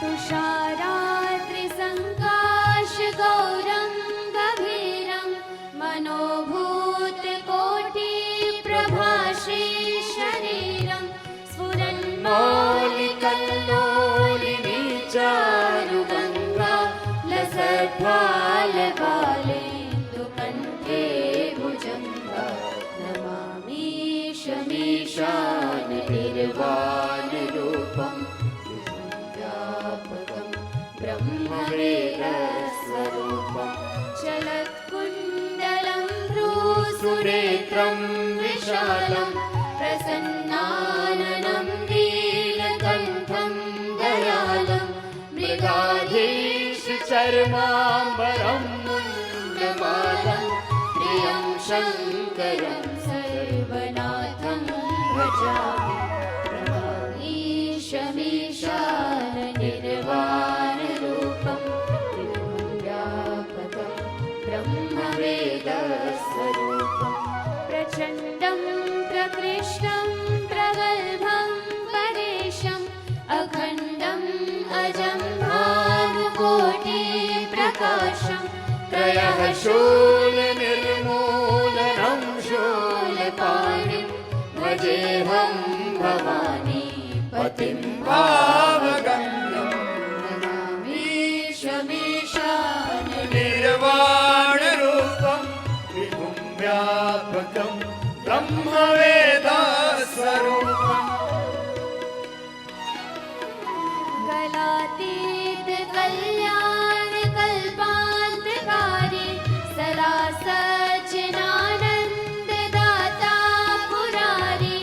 तुषाराद्रिसङ्काशगौरं गभीरं मनोभूतकोटिप्रभाश्रीशरीरं स्फुरन्मौलिकल्लोलिनीचारुगङ्गा लसद्भालबालेन्दुकण्ठे भुजङ्गा नमामि शमीशान निर्वाणरूपं विभुं व्यापकं ब्रह्मवेदस्वरूपं चलत्कुण्डलं भ्रूसुरेत्रं विशालं प्रसन्नाननं नीलकण्ठं दयालं मृगाधीशचर्माम्बरं मुण्डमालं प्रियं शङ्करं सर्वनाथं भजामि नमामि शमीशान निर्वाणरूपं विभुं व्यापकं ब्रह्मवेदस्वरूपं प्रचण्डं प्रकृष्टं प्रगल्भं परेशम् अखण्डम् अजं भानुकोटिप्रकाशं त्रयः शूलनिर्मूलनं शूलपाणिं भजेऽहं भवानी पतिं भावगम्यं नमामि शमीशान निर्वाणरूपं विभुं व्यापकं ब्रह्मवेदस्वरूपम्। कलातीत कल्याण कल्पान्तकारी सदा सच्चिदानन्द दाता पुरारी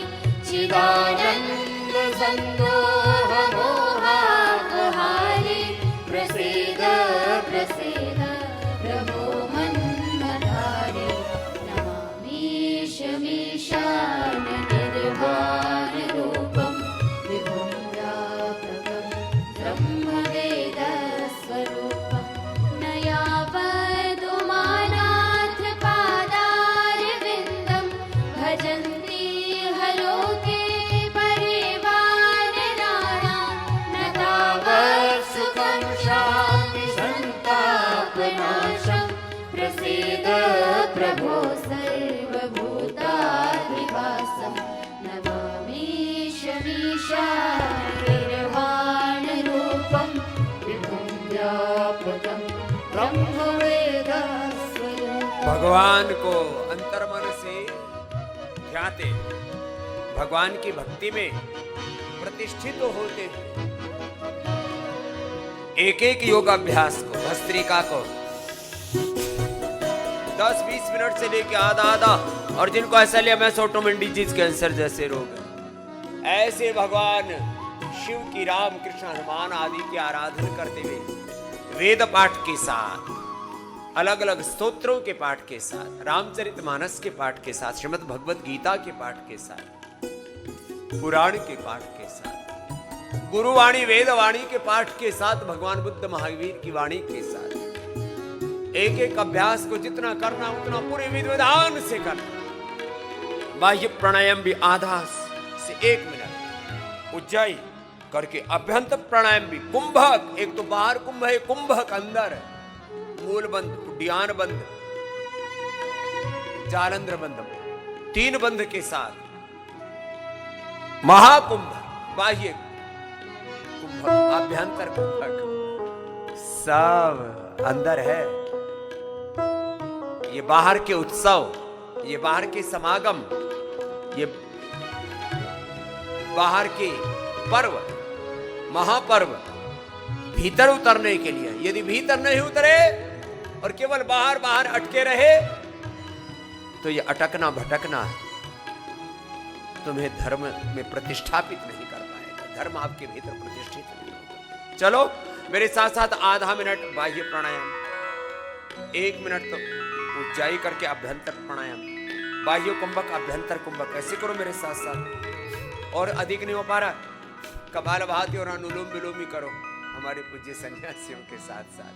चिदानन्द सन्दोह मोहापहारी प्रसीद प्रसीद प्रभो मन्मथारी नमामि शमीशान निर्वाणरूपं विभुं व्यापकं ब्रह्मवेदस्वरूपं न यावदुमानाथपादारविन्दं भजन्ति हलोके परिवारराणां न तावत् सुखं शान्तिसन्तापनाशं प्रसीद प्रभो सर्वभूताधिवासं नमामि शमीशान निर्वाणरूपं विभुं व्यापकं ब्रह्मवेदस्वरूपम्। भगवान को अंतर्मन से ध्याते, भगवान की भक्ति में प्रतिष्ठित होते हैं। एक एक योगाभ्यास को, भस्त्रिका को 10-20 मिनट से लेके आधा और जिनको ऐसा लिया मैं ऑटोमेटिक डिजीज कैंसर जैसे रोग है, ऐसे भगवान शिव की, राम कृष्ण हनुमान आदि की आराधना करते हुए वेद पाठ के साथ, अलग अलग स्तोत्रों के पाठ के साथ, रामचरितमानस के पाठ के साथ, श्रीमद् भगवत गीता के पाठ के साथ, पुराण के पाठ के साथ, गुरुवाणी वेदवाणी के पाठ के साथ, भगवान बुद्ध महावीर की वाणी के साथ एक एक अभ्यास को जितना करना उतना पूरे विधि विधान से करना। बाह्य प्राणायाम भी आधा से 1 मिनट, उज्जाई करके अभ्यंतर प्राणायाम भी, कुंभक, एक तो बाहर कुंभ है, कुंभक अंदर है, मूल बंद, उड्डयन बंद, जालंधर बंद, 3 बंद के साथ महाकुंभ, बाह्य कुंभक, अभ्यंतर कुंभक, सब अंदर है। ये बाहर के उत्सव, ये बाहर के समागम, ये बाहर के पर्व, महापर्व भीतर उतरने के लिए। यदि भीतर नहीं उतरे और केवल बाहर बाहर अटके रहे तो ये अटकना भटकना है, तुम्हें धर्म में प्रतिष्ठापित नहीं कर पाएगा, धर्म आपके भीतर प्रतिष्ठित नहीं होगा। चलो मेरे साथ साथ आधा मिनट बाह्य प्राणायाम, 1 मिनट तो उज्जाई करके अभ्यंतर प्राणायाम, बाह्य कुंभक अभ्यंतर कुंभक, ऐसे करो मेरे साथ साथ। और अधिक नहीं हो पा रहा, कपालभाति और अनुलोम विलोमी करो हमारे पूज्य सन्यासियों के साथ साथ।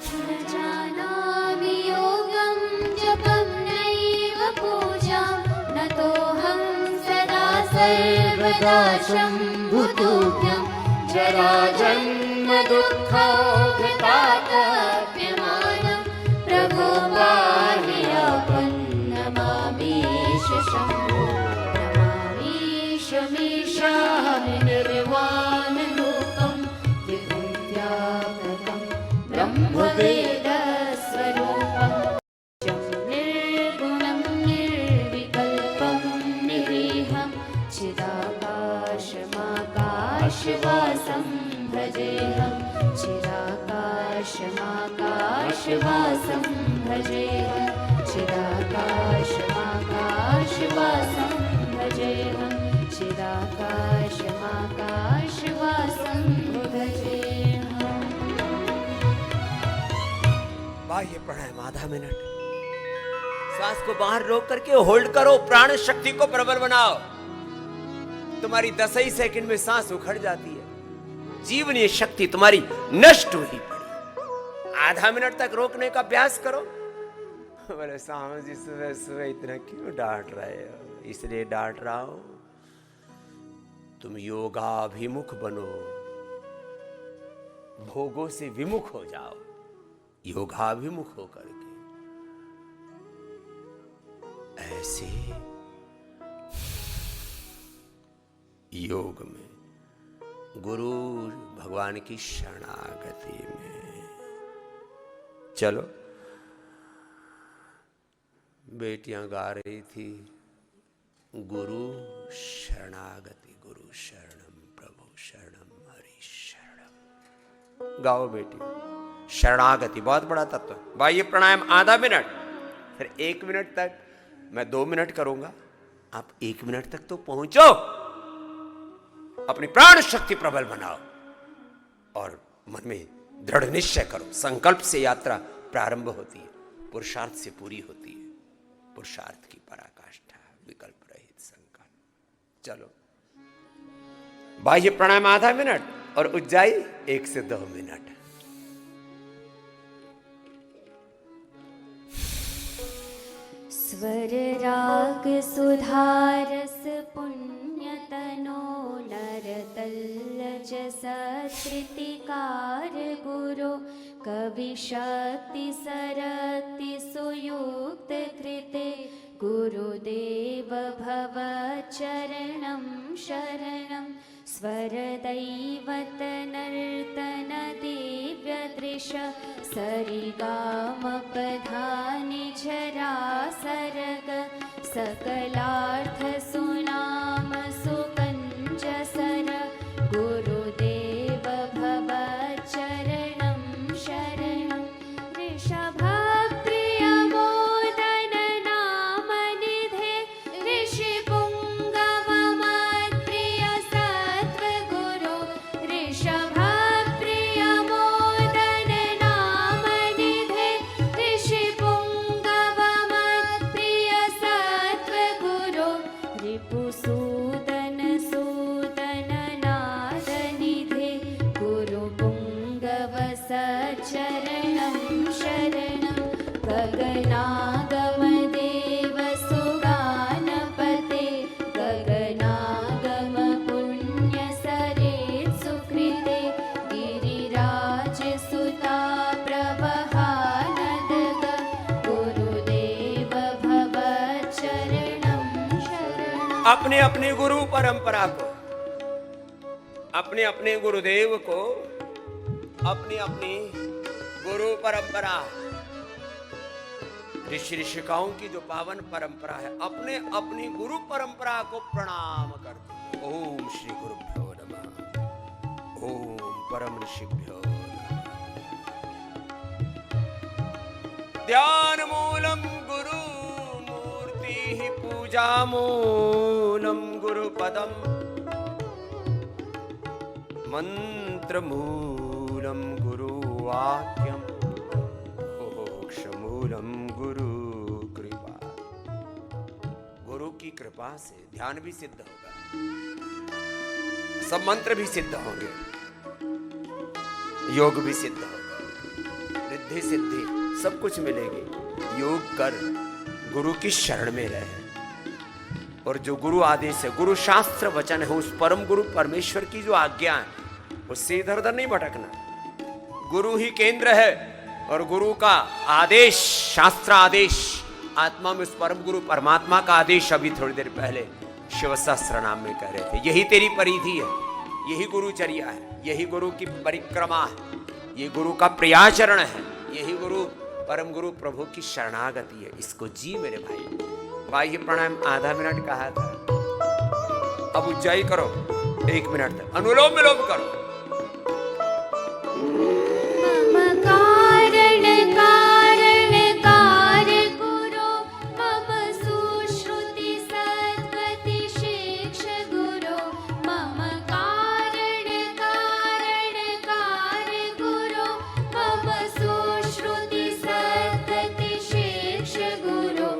न जानामि योगं जपं नैव पूजां, नतोऽहं सदा सर्वदा शम्भुतुभ्यं, जराजन्म दुःखोऽघतातप्यमानं, प्रभो पाहि नमामीश शम्भो, नमामीश मीशामि निर्वाणरूपं, विभुव्यापकं ब्रह्मवेदस्वरूपं, निर्गुणं निर्विकल्पं निरीहं, चिदाकाशमाकाशवासं भजेऽहं, चिदाकाशमाकाशवासं भजेऽहं, चिदाकाशमाकाशवासं भजेऽहं, चिदाकाशमाकाशवासं भजेऽहं। बाह्य प्राणायाम आधा मिनट, श्वास को बाहर रोक करके होल्ड करो, प्राण शक्ति को प्रबल बनाओ। तुम्हारी 10 ही सेकंड में सांस उखड़ जाती है, जीवनीय शक्ति तुम्हारी नष्ट हुई पड़ी। आधा मिनट तक रोकने का अभ्यास करो। बोले स्वामी जी सुबह सुबह इतना क्यों डांट रहे हो? इसलिए डांट रहा हूं तुम योगाभिमुख बनो, भोगों से विमुख हो जाओ, योगाभिमुख होकर के ऐसे योग में, गुरु भगवान की शरणागति में चलो। बेटियां गा रही थी, गुरु शरणागति, गुरु शरणम प्रभु शरणम हरि शरणम। गाओ बेटी, शरणागति बहुत बड़ा तत्व है। बाह्य प्राणायाम आधा मिनट, फिर 1 मिनट तक, मैं 2 मिनट करूंगा, आप 1 मिनट तक तो पहुंचो। अपनी प्राण शक्ति प्रबल बनाओ और मन में दृढ़ निश्चय करो। संकल्प से यात्रा प्रारंभ होती है, पुरुषार्थ से पूरी होती है। पुरुषार्थ की पराकाष्ठा, विकल्प रहित संकल्प। चलो बाह्य प्राणायाम आधा मिनट और उज्जाई 1 से 2 मिनट। स्वर राग सुधारस पुण्यतनो, नरतल्लज सत्कृतिकार गुरु, कवि शक्ति सरक्ति सुयुक्त कृते, गुरुदेव भव चरणं शरणं, स्वर दैवत नर्तन दिव्य दृश, सरिगामपधानि झरा सरग, सकलार्थ सुनाम सुकंज सर, गुरुदेव भव चरणं शरणं, ऋषभ सच्चरणं शरणं गगनागमदेव सुगानपते गगनागम पुण्यसरेत् सुकृते गिरिराजसुता प्रवहानदग गुरुदेव भवच्चरणं शरणम्। अपने अपने गुरु परंपरा को, अपने अपने गुरुदेव को, अपनी अपनी गुरु परंपरा, ऋषि ऋषिकाओं की जो पावन परंपरा है, अपने अपनी गुरु परंपरा को प्रणाम करते हैं। ओम श्री गुरुभ्यो नमः, ओम परम ऋषिभ्यो नमः। ध्यान मूलम गुरु मूर्ति पूजा मूलम गुरुपदम मंत्र मूलम गुरुवाक्यम मोक्ष मूलम गुरु कृपा। गुरु की कृपा से ध्यान भी सिद्ध होगा, सब मंत्र भी सिद्ध होंगे, योग भी सिद्ध होगा, रिद्धि सिद्धि सब कुछ मिलेगी। योग कर, गुरु की शरण में रहे, और जो गुरु आदेश है, गुरु शास्त्र वचन है, उस परम गुरु परमेश्वर की जो आज्ञा है, उससे इधर उधर नहीं भटकना। गुरु ही केंद्र है, और गुरु का आदेश, शास्त्र आदेश, आत्मा में उस परम गुरु परमात्मा का आदेश अभी थोड़ी देर पहले शिव सहस्त्र नाम में कह रहे थे। यही तेरी परिधि है, यही गुरुचर्या है, यही गुरु की परिक्रमा है, ये गुरु का प्रियाचरण है, यही गुरु परम गुरु प्रभु की शरणागति है। इसको जी मेरे भाई। बाह्य प्राणायाम आधा मिनट कहा था, अब उज्जाई करो 1 मिनट तक, अनुलोम विलोम करो। मम कारण कारण कार गुरो मम सुश्रुति सद्गति शिक्ष गुरो मम कारण कारण कार गुरो मम सुश्रुति सद्गति शिक्ष गुरो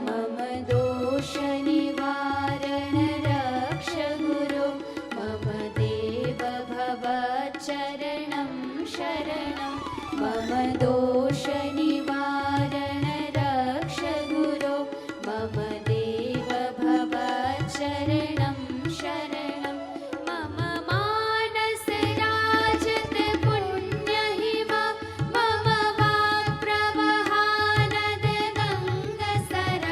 मम दोष निवारण रक्ष गुरो मम देव भवच्चरणं शरणं मम दोष निवारण रक्ष गुरो मम देव भवच्चरणं शरणं मम मानस राजत पुण्यहिमा मम वाक्प्रवहानद गङ्गसर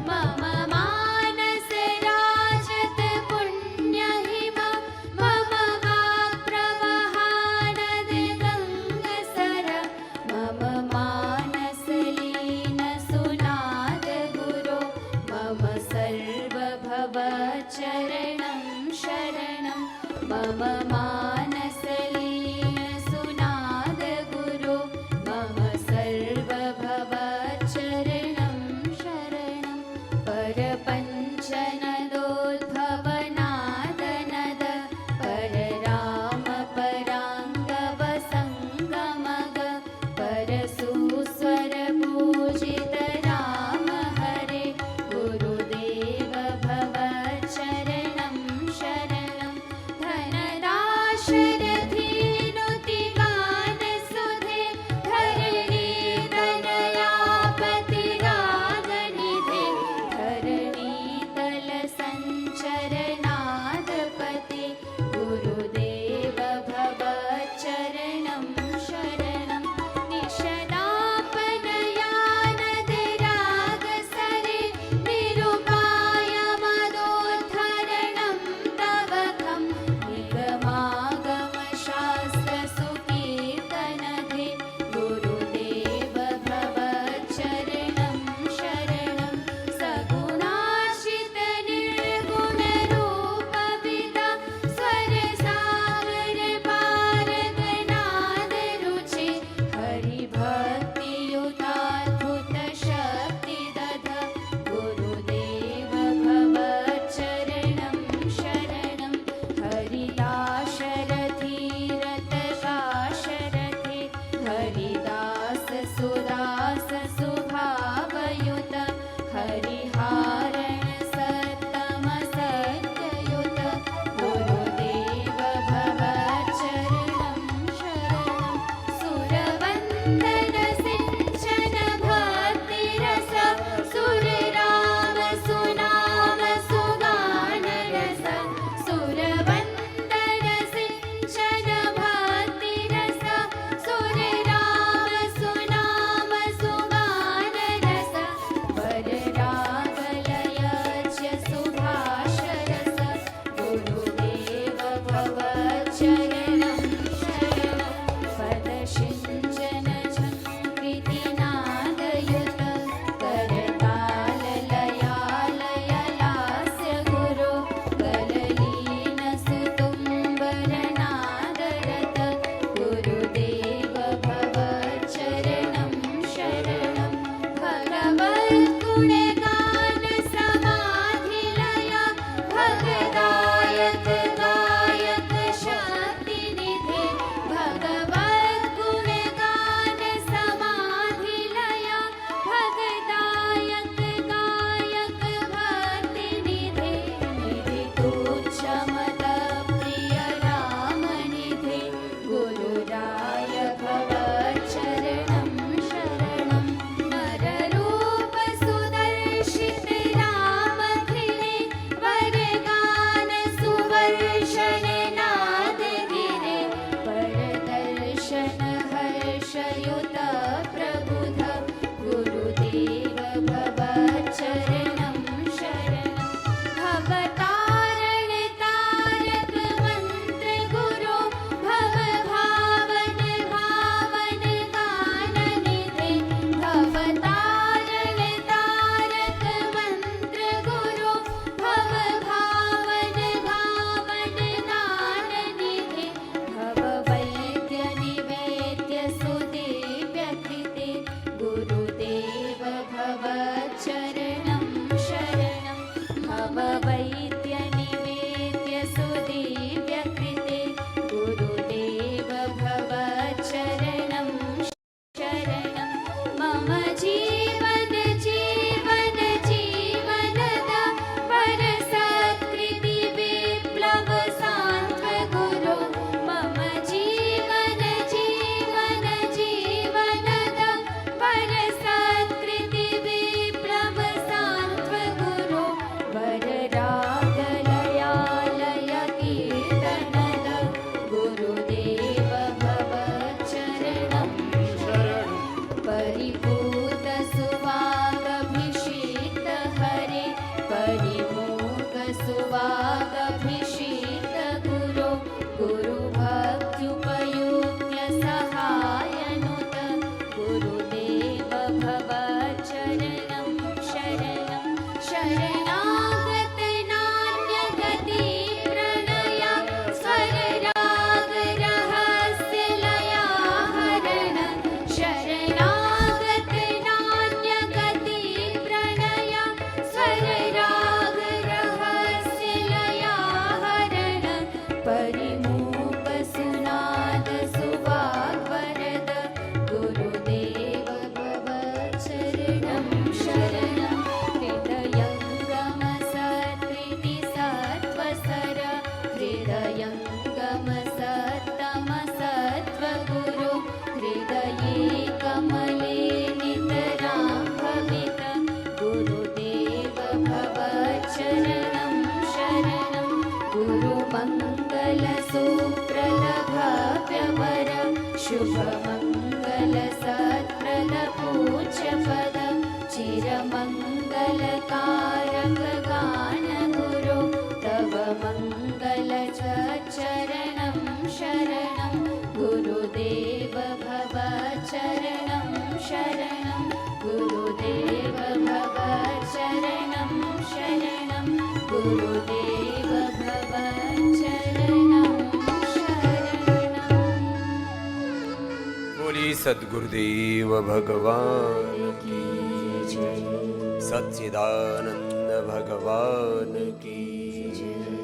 मम मानस राजत पुण्यहिमा मम वाक्प्रवहानद गङ्गसर मम मानस हर्षयुत प्रबुध गुरुदेव भवच्चरणं शरणं भवतारण तारक मंत्र गुरु भव भावन भावन गान निधे भवतारण तारक मंत्र गुरु भव भावन भावन गान निधे भव वैद्य निवेद्य सुदेव्य कृते गुरुदेव भवच्चरणं शरणं भव वैद्य निवेद्य सुदेव्य कृते गुरुदेव भवच्चरणं शरणं मम जीवन जीवन जीवनदा परसत्कृति विप्लव सान्त्व गुरो मम जीवन जीवन जीवनदा परसत्कृति विप्लव सान्त्व गुरो वररागलयालय कीर्तनद गुरुदेव भवच्चरणं परिपूत सुवागभिषिक्त हरे परिमोग सुवागभिषिक्त गुरो गुरुभक्त्युपयुज्य सहायनुत गुरुदेव भवच्चरणं शरणं शरणागत नान्यगति प्रणय स्वरराग रहस्य लया हरण शरणागत नान्यगति प्रणय स्वरराग रहस्य लया हरण परिमूक सुनाद सुवाग्वरद गुरुदेव भवच्चरणं शरणं हृदयङ्गम सत्कृति सत्त्वसर हृदयङ्गम सत्तम सत्त्वगुरु हृदये कमले नितरां भवित गुरुदेव भवच्चरणं शरणं गुरुमङ्गलसूत्रलभाव्यवर शुभमङ्गलसत्प्रलपूज्यपद चिरमङ्गलकारक गान गुरो तव मङ्गलचरणं शरणं गुरुदेव भवच्चरणं शरणं गुरुदेव भवच्चरणं शरणं गुरुदेव भवच्चरणं शरणं बोली सद्गुरुदेव भगवान की जय, सच्चिदानंद भगवान की जय।